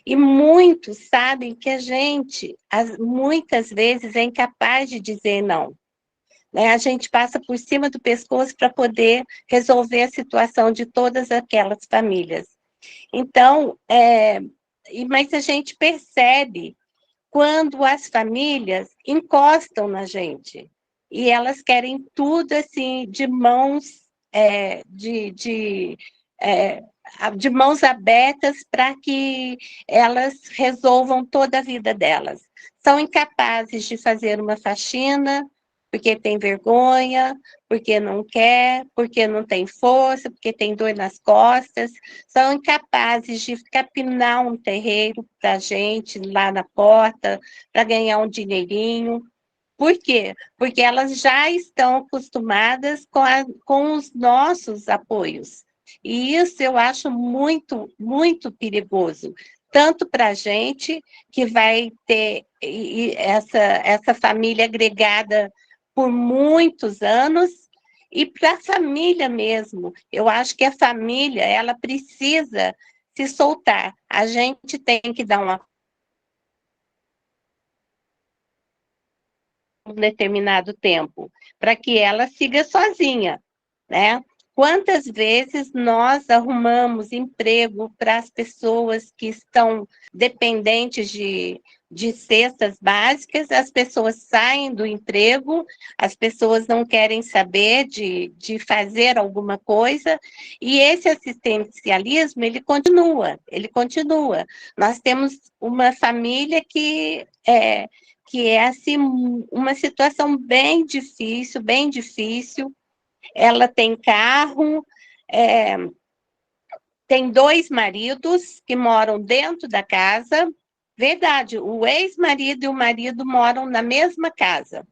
E muitos sabem que a gente, muitas vezes, é incapaz de dizer não. Né? A gente passa por cima do pescoço para poder resolver a situação de todas aquelas famílias. Então, mas a gente percebe quando as famílias encostam na gente e elas querem tudo assim de mãos de mãos abertas para que elas resolvam toda a vida delas. São incapazes de fazer uma faxina porque tem vergonha, porque não quer, porque não tem força, porque tem dor nas costas, são incapazes de capinar um terreiro para a gente lá na porta, para ganhar um dinheirinho. Por quê? Porque elas já estão acostumadas com os nossos apoios. E isso eu acho muito, muito perigoso. Tanto para a gente, que vai ter essa família agregada por muitos anos, e para a família mesmo. Eu acho que a família, ela precisa se soltar. A gente tem que dar um determinado tempo, para que ela siga sozinha, né? Quantas vezes nós arrumamos emprego para as pessoas que estão dependentes de cestas básicas, as pessoas saem do emprego, as pessoas não querem saber de fazer alguma coisa, e esse assistencialismo, ele continua. Nós temos uma família que é assim, uma situação bem difícil, bem difícil. Ela tem carro, tem 2 maridos que moram dentro da casa. Verdade, o ex-marido e o marido moram na mesma casa.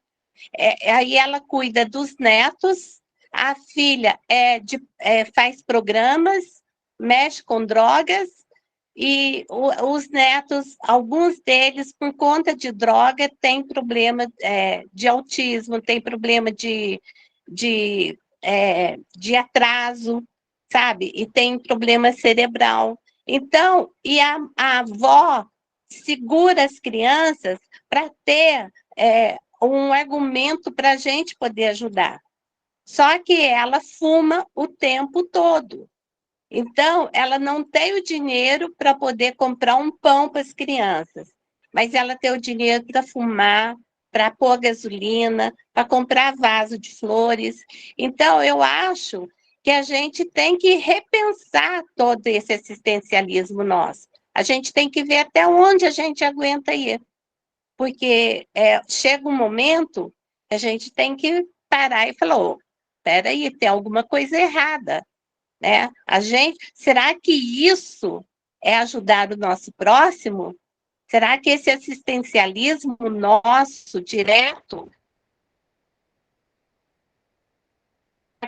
Aí ela cuida dos netos, a filha faz programas, mexe com drogas, e os netos, alguns deles, por conta de droga, têm problema de autismo, têm problema de atraso, sabe? E tem problema cerebral. Então, e a avó segura as crianças para ter um argumento para a gente poder ajudar. Só que ela fuma o tempo todo. Então, ela não tem o dinheiro para poder comprar um pão para as crianças, mas ela tem o dinheiro para fumar, para pôr gasolina, para comprar vaso de flores. Então, eu acho que a gente tem que repensar todo esse assistencialismo nosso. A gente tem que ver até onde a gente aguenta ir, porque chega um momento que a gente tem que parar e falar, oh, espera aí, tem alguma coisa errada. Né? Será que isso é ajudar o nosso próximo? Será que esse assistencialismo nosso, direto,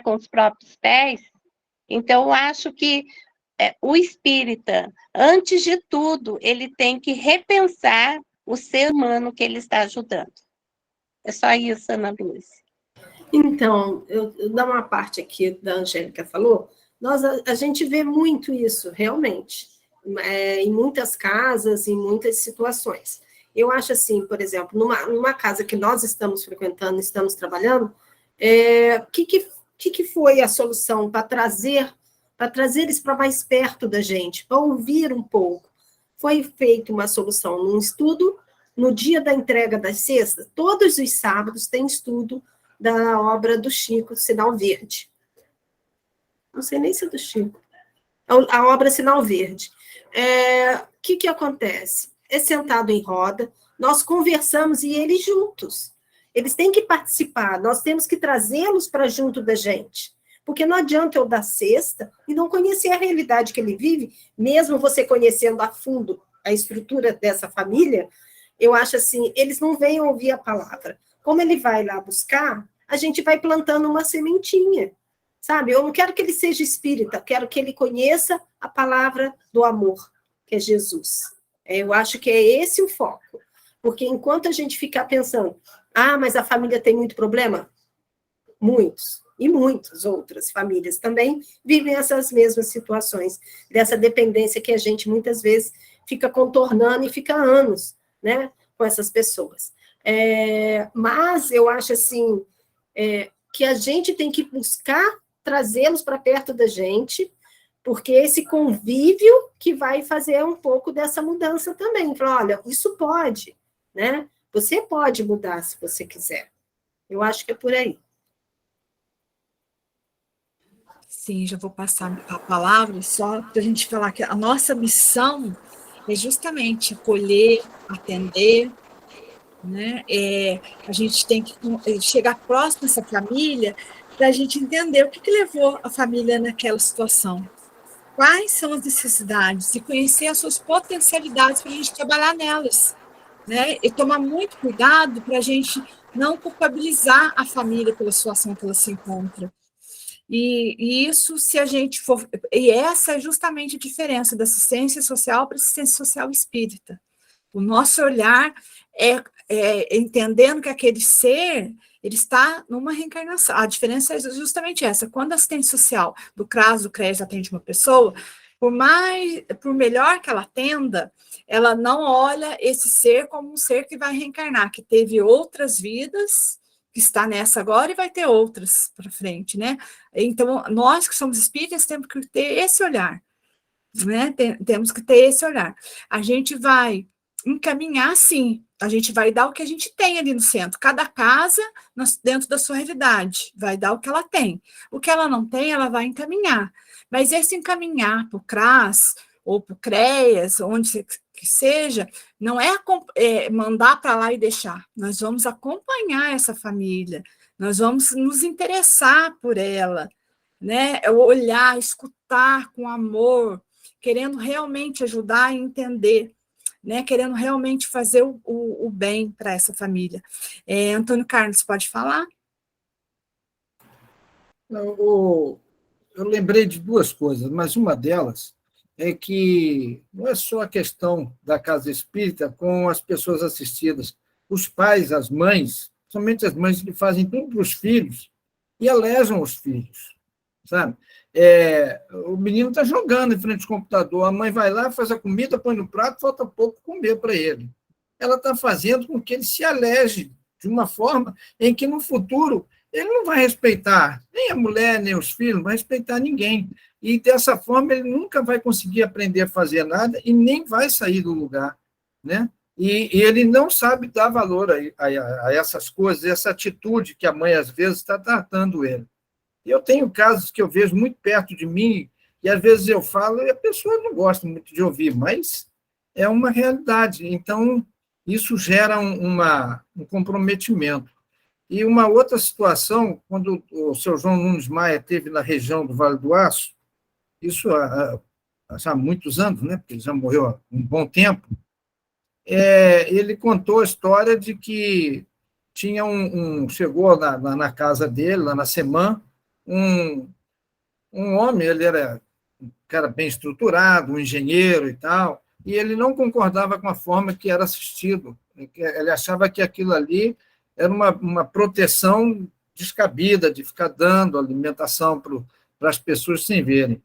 com os próprios pés? Então, eu acho que o espírita, antes de tudo, ele tem que repensar o ser humano que ele está ajudando. É só isso, Ana Luz. Então, eu dar uma parte aqui da Angélica falou, a gente vê muito isso, realmente, em muitas casas, em muitas situações. Eu acho assim, por exemplo, numa casa que nós estamos frequentando, estamos trabalhando, o que foi a solução para trazer eles para mais perto da gente, para ouvir um pouco? Foi feita uma solução num estudo, no dia da entrega das cestas, todos os sábados tem estudo da obra do Chico, Sinal Verde. Não sei nem se é do Chico. A obra Sinal Verde. O que acontece? É sentado em roda, nós conversamos e eles juntos. Eles têm que participar, nós temos que trazê-los para junto da gente. Porque não adianta eu dar cesta e não conhecer a realidade que ele vive, mesmo você conhecendo a fundo a estrutura dessa família, eu acho assim, eles não vêm ouvir a palavra. Como ele vai lá buscar, a gente vai plantando uma sementinha, sabe? Eu não quero que ele seja espírita, quero que ele conheça a palavra do amor, que é Jesus. Eu acho que é esse o foco. Porque enquanto a gente ficar pensando, mas a família tem muito problema, muitos, e muitas outras famílias também vivem essas mesmas situações, dessa dependência que a gente muitas vezes fica contornando e fica anos, né, com essas pessoas. Mas eu acho assim, que a gente tem que buscar trazê-los para perto da gente, porque esse convívio que vai fazer um pouco dessa mudança também. Falar, olha, isso pode, né? Você pode mudar se você quiser. Eu acho que é por aí. Sim, já vou passar a palavra, só para a gente falar que a nossa missão é justamente acolher, atender, né? A gente tem que chegar próximo dessa família para a gente entender o que levou a família naquela situação. Quais são as necessidades e conhecer as suas potencialidades para a gente trabalhar nelas, né? E tomar muito cuidado para a gente não culpabilizar a família pela situação que ela se encontra. E isso, se a gente for... E essa é justamente a diferença da assistência social para assistência social espírita. O nosso olhar entendendo que aquele ser, ele está numa reencarnação. A diferença é justamente essa. Quando a assistente social do CRAS, do CREAS, atende uma pessoa, por melhor que ela atenda, ela não olha esse ser como um ser que vai reencarnar, que teve outras vidas, que está nessa agora e vai ter outras para frente, né? Então, nós que somos espíritas temos que ter esse olhar, né? Temos que ter esse olhar. A gente vai encaminhar, sim, a gente vai dar o que a gente tem ali no centro. Cada casa, dentro da sua realidade, vai dar o que ela tem. O que ela não tem, ela vai encaminhar. Mas esse encaminhar para o CRAS ou para o CREAS, onde que seja, não é mandar para lá e deixar. Nós vamos acompanhar essa família, nós vamos nos interessar por ela, né? Olhar, escutar com amor, querendo realmente ajudar e entender, né? Querendo realmente fazer o bem para essa família. Antônio Carlos, pode falar? Eu lembrei de duas coisas, mas uma delas é que não é só a questão da casa espírita com as pessoas assistidas. Os pais, as mães, somente as mães que fazem tudo para os filhos e alejam os filhos, sabe? O menino está jogando em frente ao computador, a mãe vai lá, faz a comida, põe no prato, falta pouco comer para ele. Ela está fazendo com que ele se aleje de uma forma em que, no futuro, ele não vai respeitar nem a mulher, nem os filhos, não vai respeitar ninguém. E, dessa forma, ele nunca vai conseguir aprender a fazer nada e nem vai sair do lugar, né? E ele não sabe dar valor a essas coisas, essa atitude que a mãe, às vezes, está tratando ele. Eu tenho casos que eu vejo muito perto de mim, e às vezes eu falo e a pessoa não gosta muito de ouvir, mas é uma realidade. Então, isso gera um comprometimento. E uma outra situação, quando o seu João Nunes Maia esteve na região do Vale do Aço, isso há muitos anos, né, porque ele já morreu há um bom tempo, ele contou a história de que tinha chegou na casa dele, lá na Semã, um homem, ele era cara bem estruturado, um engenheiro e tal, e ele não concordava com a forma que era assistido. Ele achava que aquilo ali era uma proteção descabida, de ficar dando alimentação para as pessoas sem verem.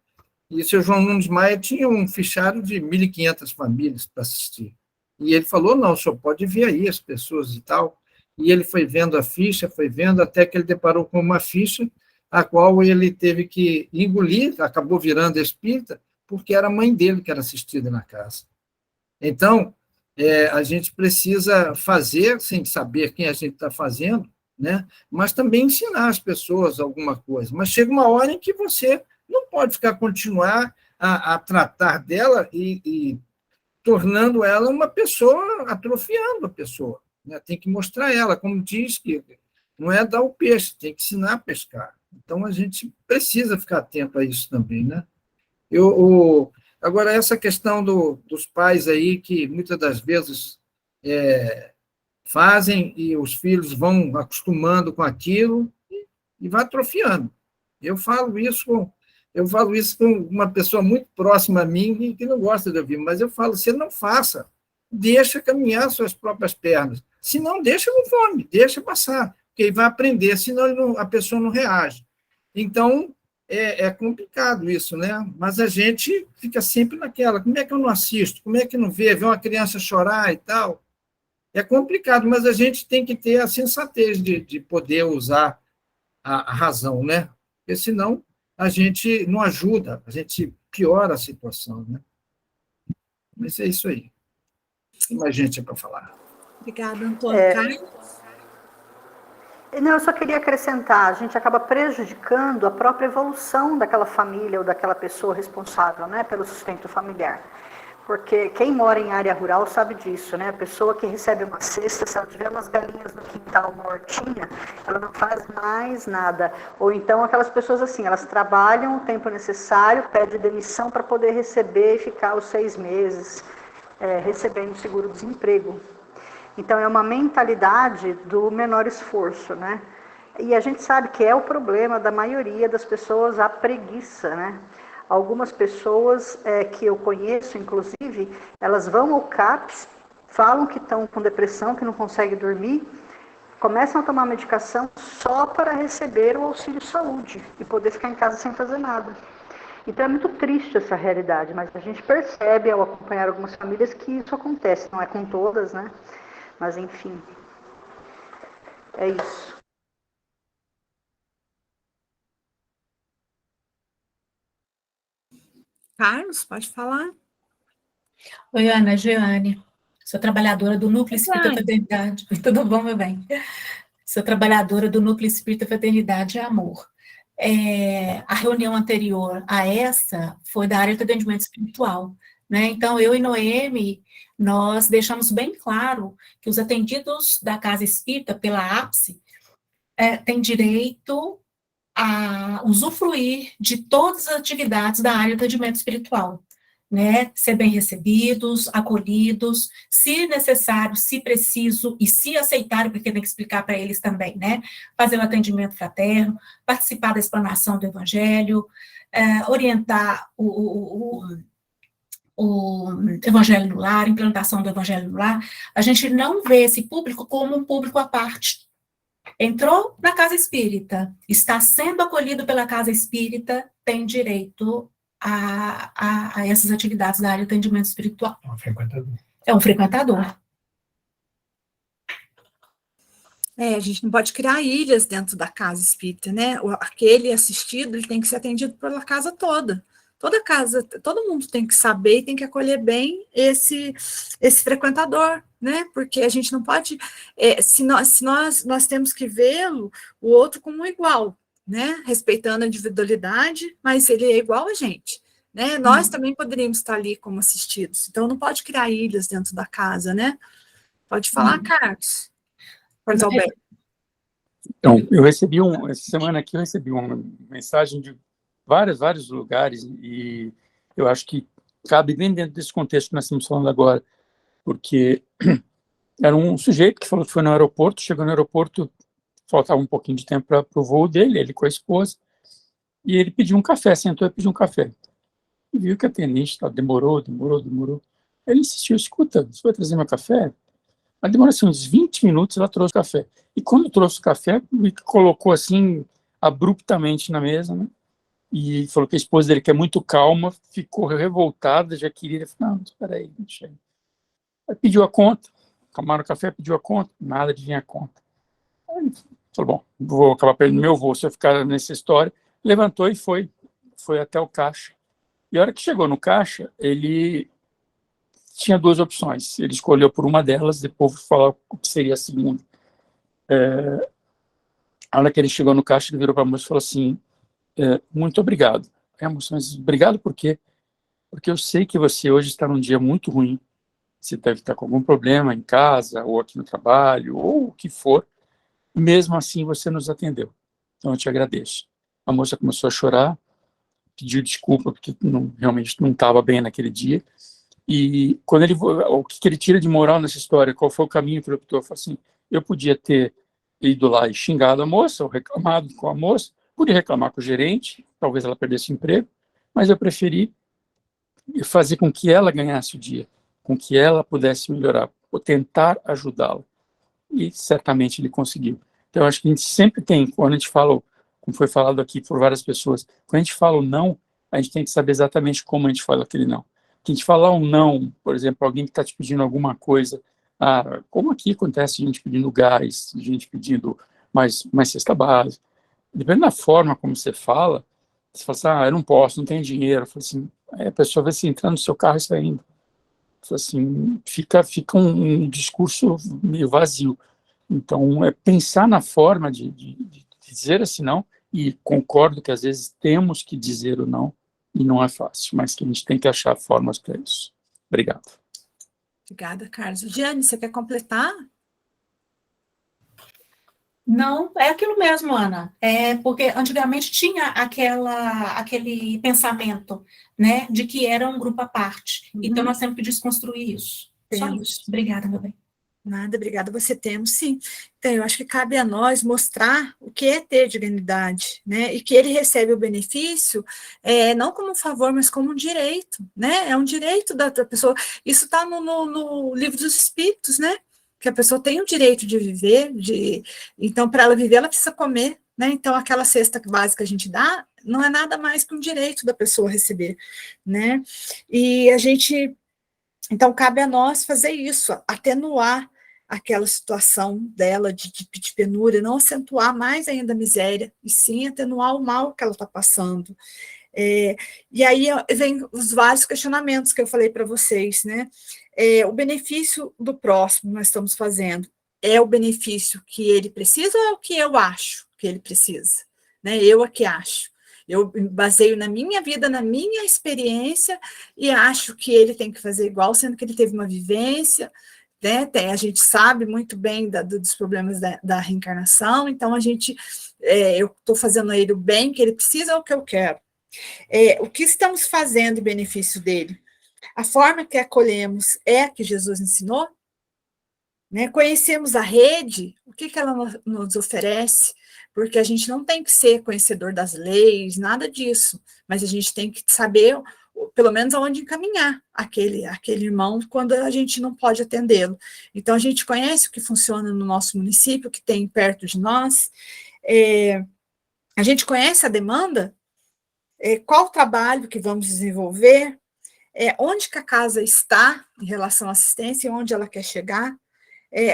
E o seu João Nunes Maia tinha um fichário de 1.500 famílias para assistir. E ele falou, não, o senhor pode ver aí as pessoas e tal. E ele foi vendo a ficha, foi vendo, até que ele deparou com uma ficha, a qual ele teve que engolir, acabou virando espírita, porque era a mãe dele que era assistida na casa. Então, a gente precisa fazer, sem saber quem a gente está fazendo, né? Mas também ensinar as pessoas alguma coisa. Mas chega uma hora em que você não pode continuar a tratar dela e tornando ela uma pessoa, atrofiando a pessoa. Né? Tem que mostrar ela, como diz, que não é dar o peixe, tem que ensinar a pescar. Então, a gente precisa ficar atento a isso também. Né? Agora, essa questão dos pais aí, que muitas das vezes fazem e os filhos vão acostumando com aquilo e vai atrofiando. Eu falo isso com uma pessoa muito próxima a mim que não gosta de ouvir, mas eu falo, você não faça, deixa caminhar suas próprias pernas. Se não, deixa com fome, deixa passar, porque ele vai aprender, senão a pessoa não reage. Então, é complicado isso, né? Mas a gente fica sempre naquela, como é que eu não assisto? Como é que não vê uma criança chorar e tal? É complicado, mas a gente tem que ter a sensatez de poder usar a razão, né? Porque senão a gente não ajuda, a gente piora a situação, né? Mas é isso aí. Tem mais gente para falar. Obrigada, Antônio. Carlos? Não, eu só queria acrescentar, a gente acaba prejudicando a própria evolução daquela família ou daquela pessoa responsável, né, pelo sustento familiar. Porque quem mora em área rural sabe disso, né? A pessoa que recebe uma cesta, se ela tiver umas galinhas no quintal mortinha, ela não faz mais nada. Ou então aquelas pessoas assim, elas trabalham o tempo necessário, pedem demissão para poder receber e ficar os 6 meses recebendo seguro-desemprego. Então é uma mentalidade do menor esforço, né? E a gente sabe que é o problema da maioria das pessoas, a preguiça, né? Algumas pessoas que eu conheço, inclusive, elas vão ao CAPS, falam que estão com depressão, que não conseguem dormir, começam a tomar medicação só para receber o auxílio saúde e poder ficar em casa sem fazer nada. Então é muito triste essa realidade, mas a gente percebe ao acompanhar algumas famílias que isso acontece, não é com todas, né? Mas enfim, é isso. Carlos, pode falar. Oi, Ana, Jeane. Sou trabalhadora do Núcleo Espírita Fraternidade. Tudo bom, meu bem? Sou trabalhadora do Núcleo Espírita Fraternidade e Amor. A reunião anterior a essa foi da área de atendimento espiritual, né? Então, eu e Noemi, nós deixamos bem claro que os atendidos da Casa Espírita pela APSE têm direito a usufruir de todas as atividades da área de atendimento espiritual, né, ser bem recebidos, acolhidos, se necessário, se preciso e se aceitarem, porque tem que explicar para eles também, né, fazer o atendimento fraterno, participar da explanação do Evangelho, orientar o Evangelho no Lar, implantação do Evangelho no Lar. A gente não vê esse público como um público à parte. Entrou na casa espírita, está sendo acolhido pela casa espírita, tem direito a essas atividades da área de atendimento espiritual. É um frequentador. É um frequentador. A gente não pode criar ilhas dentro da casa espírita, né? Aquele assistido, ele tem que ser atendido pela casa toda. Toda casa, todo mundo tem que saber e tem que acolher bem esse frequentador, né? Porque a gente não pode, se nós temos que vê-lo, o outro como igual, né? Respeitando a individualidade, mas ele é igual a gente, né? Nós também poderíamos estar ali como assistidos, então não pode criar ilhas dentro da casa, né? Pode falar, Carlos. Carlos Alberto. Então, essa semana aqui eu recebi uma mensagem de vários lugares, e eu acho que cabe bem dentro desse contexto que nós estamos falando agora, porque era um sujeito que falou que foi no aeroporto, chegou no aeroporto, faltava um pouquinho de tempo para o voo dele, ele com a esposa, e ele pediu um café, sentou e pediu um café. e viu que a atendente demorou. Ele insistiu, escuta, você vai trazer meu café? Mas demorou assim, uns 20 minutos, ela trouxe o café. E quando trouxe o café, me colocou assim, abruptamente na mesa, né? E falou que a esposa dele, que é muito calma, ficou revoltada, já queria. Falei, não, espera aí, deixa aí. Aí pediu a conta, tomaram o café, pediu a conta, nada de vir a conta. Aí falou, bom, vou acabar perdendo meu voo se eu ficar nessa história. Levantou e foi até o caixa. E a hora que chegou no caixa, ele tinha duas opções. Ele escolheu por uma delas, depois vou falar o que seria a segunda. A hora que ele chegou no caixa, ele virou para a moça e falou assim, muito obrigado. Aí a moça, mas obrigado por quê? Porque eu sei que você hoje está num dia muito ruim. Você deve estar com algum problema em casa, ou aqui no trabalho, ou o que for. Mesmo assim, você nos atendeu. Então, eu te agradeço. A moça começou a chorar, pediu desculpa, porque realmente não estava bem naquele dia. E quando o que ele tira de moral nessa história, qual foi o caminho que ele optou? Falou assim, eu podia ter ido lá e xingado a moça, ou reclamado com a moça, podia reclamar com o gerente, talvez ela perdesse o emprego, mas eu preferi fazer com que ela ganhasse o dia, com que ela pudesse melhorar, ou tentar ajudá-la. E certamente ele conseguiu. Então, eu acho que a gente sempre tem, quando a gente fala, como foi falado aqui por várias pessoas, quando a gente fala o não, a gente tem que saber exatamente como a gente fala aquele não. Que a gente falar um não, por exemplo, alguém que está te pedindo alguma coisa, como aqui acontece gente pedindo gás, gente pedindo mais cesta básica, dependendo da forma como você fala assim, eu não posso, não tenho dinheiro. Eu falo assim, a pessoa vai se entrando no seu carro e saindo. Assim, fica um discurso meio vazio. Então, é pensar na forma de dizer assim não, e concordo que às vezes temos que dizer o não, e não é fácil, mas que a gente tem que achar formas para isso. Obrigado. Obrigada, Carlos. Giane, você quer completar? Não, é aquilo mesmo, Ana. Porque antigamente tinha aquele pensamento, né, de que era um grupo à parte. Então, nós temos que desconstruir isso. Só isso. Obrigada, meu bem. Nada, obrigada, você temos, sim. Então, eu acho que cabe a nós mostrar o que é ter dignidade, né, e que ele recebe o benefício, não como um favor, mas como um direito, né, é um direito da pessoa. Isso está no Livro dos Espíritos, né, que a pessoa tem o direito de viver, então, para ela viver, ela precisa comer, né, então, aquela cesta básica que a gente dá, não é nada mais que um direito da pessoa receber, né, e então, cabe a nós fazer isso, atenuar aquela situação dela de penúria, não acentuar mais ainda a miséria, e sim atenuar o mal que ela está passando. E aí vem os vários questionamentos que eu falei para vocês, né? O benefício do próximo nós estamos fazendo, é o benefício que ele precisa ou é o que eu acho que ele precisa? Né? Eu aqui acho. Eu baseio na minha vida, na minha experiência, e acho que ele tem que fazer igual, sendo que ele teve uma vivência, né? A gente sabe muito bem dos problemas da reencarnação, então eu estou fazendo a ele o bem que ele precisa ou o que eu quero. O que estamos fazendo em benefício dele? A forma que acolhemos é a que Jesus ensinou? Né? Conhecemos a rede, o que ela nos oferece? Porque a gente não tem que ser conhecedor das leis, nada disso, mas a gente tem que saber, pelo menos, aonde encaminhar aquele irmão quando a gente não pode atendê-lo. Então, a gente conhece o que funciona no nosso município, o que tem perto de nós, a gente conhece a demanda, qual o trabalho que vamos desenvolver, onde que a casa está em relação à assistência e onde ela quer chegar,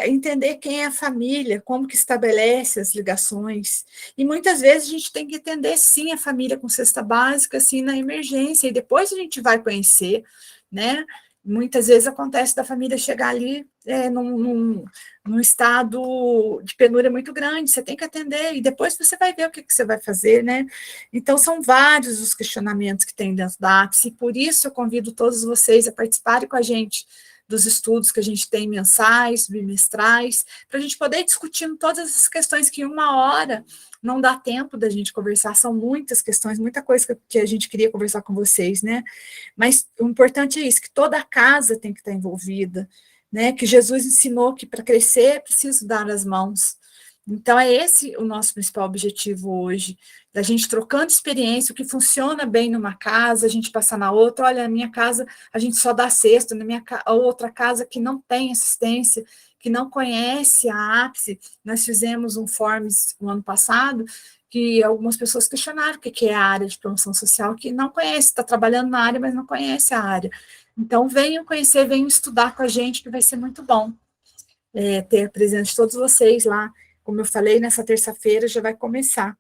entender quem é a família, como que estabelece as ligações, e muitas vezes a gente tem que entender, sim, a família com cesta básica, sim, na emergência, e depois a gente vai conhecer, né, muitas vezes acontece da família chegar ali num estado de penúria muito grande, você tem que atender, e depois você vai ver o que você vai fazer, né, então são vários os questionamentos que tem dentro da APSE, e por isso eu convido todos vocês a participarem com a gente dos estudos que a gente tem mensais, bimestrais, para a gente poder ir discutindo todas essas questões que em uma hora não dá tempo da gente conversar, são muitas questões, muita coisa que a gente queria conversar com vocês, né? Mas o importante é isso, que toda a casa tem que estar envolvida, né? Que Jesus ensinou que para crescer é preciso dar as mãos. Então, é esse o nosso principal objetivo hoje, da gente trocando experiência, o que funciona bem numa casa, a gente passar na outra. Olha, na minha casa, a gente só dá cesto, na minha outra casa que não tem assistência, que não conhece a ápice. Nós fizemos um Forms no ano passado, que algumas pessoas questionaram o que é a área de promoção social, que não conhece, está trabalhando na área, mas não conhece a área. Então, venham conhecer, venham estudar com a gente, que vai ser muito bom ter a presença de todos vocês lá. Como eu falei, nessa terça-feira já vai começar.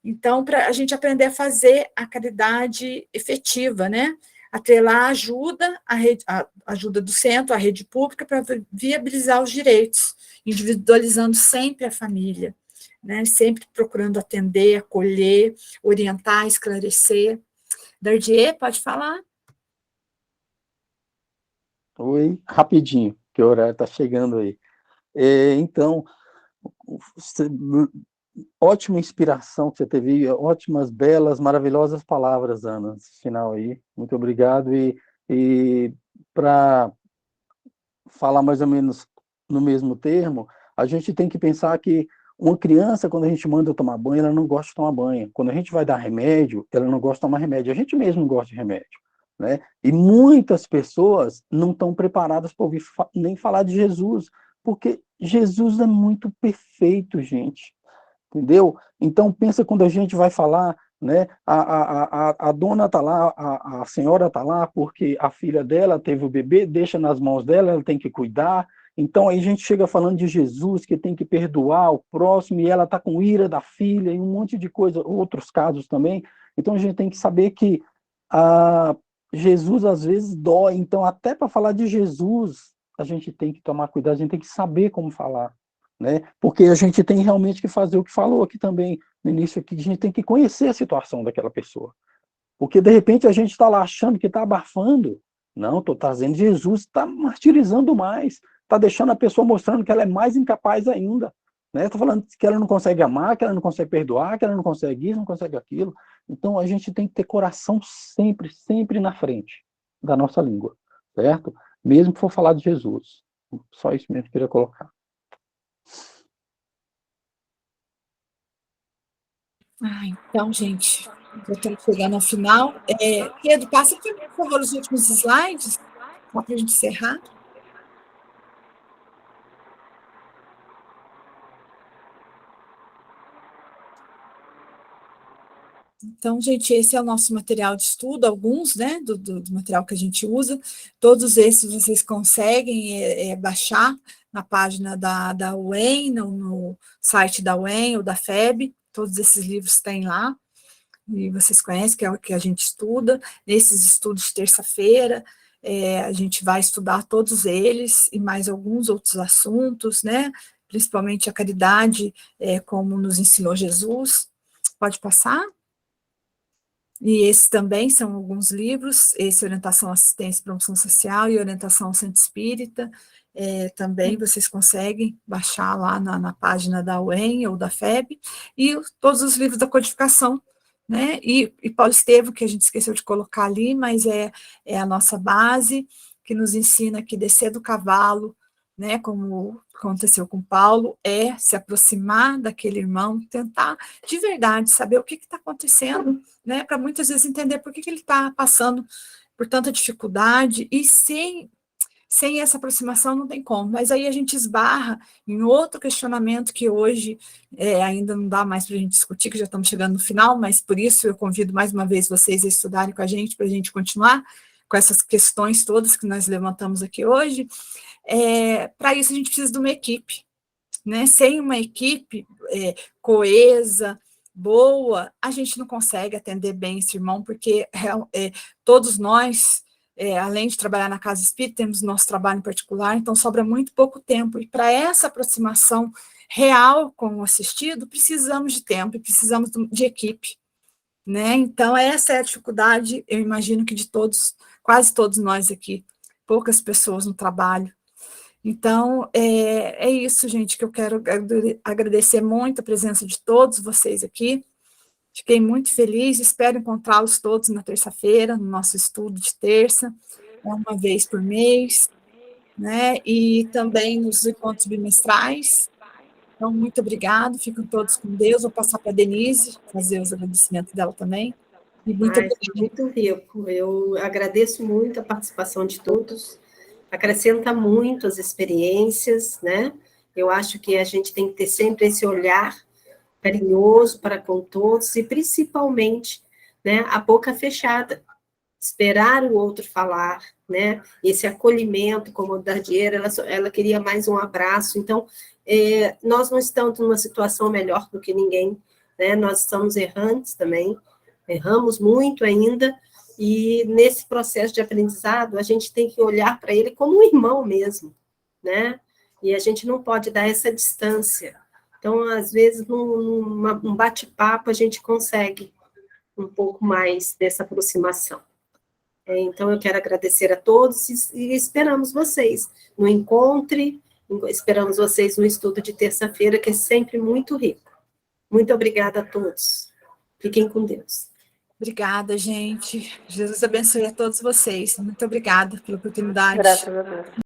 Então, para a gente aprender a fazer a caridade efetiva, né? Atrelar a ajuda, a ajuda do centro, a rede pública, para viabilizar os direitos, individualizando sempre a família, né? Sempre procurando atender, acolher, orientar, esclarecer. Dardier, pode falar? Oi, rapidinho, que o horário está chegando aí. Então, ótima inspiração que você teve, ótimas, belas, maravilhosas palavras, Ana, nesse final aí. Muito obrigado. E para falar mais ou menos no mesmo termo, a gente tem que pensar que uma criança, quando a gente manda tomar banho, ela não gosta de tomar banho. Quando a gente vai dar remédio, ela não gosta de tomar remédio. A gente mesmo não gosta de remédio, né? E muitas pessoas não estão preparadas para ouvir nem falar de Jesus, porque Jesus é muito perfeito, gente. Entendeu? Então, pensa quando a gente vai falar, né? A dona está lá, a senhora está lá porque a filha dela teve o bebê, deixa nas mãos dela, ela tem que cuidar. Então, aí a gente chega falando de Jesus, que tem que perdoar o próximo, e ela está com ira da filha, e um monte de coisa, outros casos também. Então, a gente tem que saber que Jesus, às vezes, dói. Então, até para falar de Jesus, a gente tem que tomar cuidado, a gente tem que saber como falar. Né? Porque a gente tem realmente que fazer o que falou aqui também no início, aqui, a gente tem que conhecer a situação daquela pessoa. Porque, de repente, a gente está lá achando que está abafando. Não, estou trazendo Jesus, está martirizando mais, está deixando a pessoa mostrando que ela é mais incapaz ainda. Está falando que ela não consegue amar, que ela não consegue perdoar, que ela não consegue isso, não consegue aquilo. Então, a gente tem que ter coração sempre, sempre na frente da nossa língua, certo? Mesmo que for falar de Jesus. Só isso mesmo que eu queria colocar. Então, gente, já estamos chegando ao final. Pedro, passa, por favor, os últimos slides, só para a gente encerrar. Então, gente, esse é o nosso material de estudo, alguns, né, do material que a gente usa. Todos esses vocês conseguem baixar na página da UEM, no site da UEM ou da FEB. Todos esses livros têm lá. E vocês conhecem, que é o que a gente estuda. Nesses estudos de terça-feira, a gente vai estudar todos eles e mais alguns outros assuntos, né? Principalmente a caridade, como nos ensinou Jesus. Pode passar? E esses também são alguns livros, esse Orientação à Assistência e Promoção Social e Orientação ao Centro Espírita, também vocês conseguem baixar lá na página da UEM ou da FEB, e todos os livros da codificação, né? E Paulo Estevam, que a gente esqueceu de colocar ali, mas é a nossa base, que nos ensina que descer do cavalo, né, como aconteceu com Paulo, é se aproximar daquele irmão, tentar de verdade saber o que está acontecendo, né, para muitas vezes entender por que ele está passando por tanta dificuldade, e sem essa aproximação não tem como. Mas aí a gente esbarra em outro questionamento que hoje ainda não dá mais para a gente discutir, que já estamos chegando no final, mas por isso eu convido mais uma vez vocês a estudarem com a gente, para a gente continuar com essas questões todas que nós levantamos aqui hoje. Para isso a gente precisa de uma equipe, né? Sem uma equipe coesa, boa, a gente não consegue atender bem esse irmão, porque todos nós, além de trabalhar na casa espírita, temos nosso trabalho em particular, então sobra muito pouco tempo, e para essa aproximação real com o assistido, precisamos de tempo, e precisamos de equipe, né? Então essa é a dificuldade, eu imagino que de todos, quase todos nós aqui, poucas pessoas no trabalho. Então, é isso, gente, que eu quero agradecer muito a presença de todos vocês aqui. Fiquei muito feliz, espero encontrá-los todos na terça-feira, no nosso estudo de terça, uma vez por mês, né? E também nos encontros bimestrais, Então, muito obrigado, ficam todos com Deus. Vou passar para a Denise, fazer os agradecimentos dela também. E muito Ai, foi muito rico. Eu agradeço muito a participação de todos. Acrescenta muito as experiências, né? Eu acho que a gente tem que ter sempre esse olhar carinhoso para com todos e, principalmente, né, a boca fechada. Esperar o outro falar, né? Esse acolhimento, como a Dardieira, ela queria mais um abraço. Então, nós não estamos numa situação melhor do que ninguém, né? Nós estamos errantes também, erramos muito ainda, e nesse processo de aprendizado, a gente tem que olhar para ele como um irmão mesmo, né? E a gente não pode dar essa distância. Então, às vezes, num bate-papo, a gente consegue um pouco mais dessa aproximação. Então, eu quero agradecer a todos e esperamos vocês no encontro, esperamos vocês no estudo de terça-feira, que é sempre muito rico. Muito obrigada a todos. Fiquem com Deus. Obrigada, gente. Jesus abençoe a todos vocês. Muito obrigada pela oportunidade. Graças a Deus.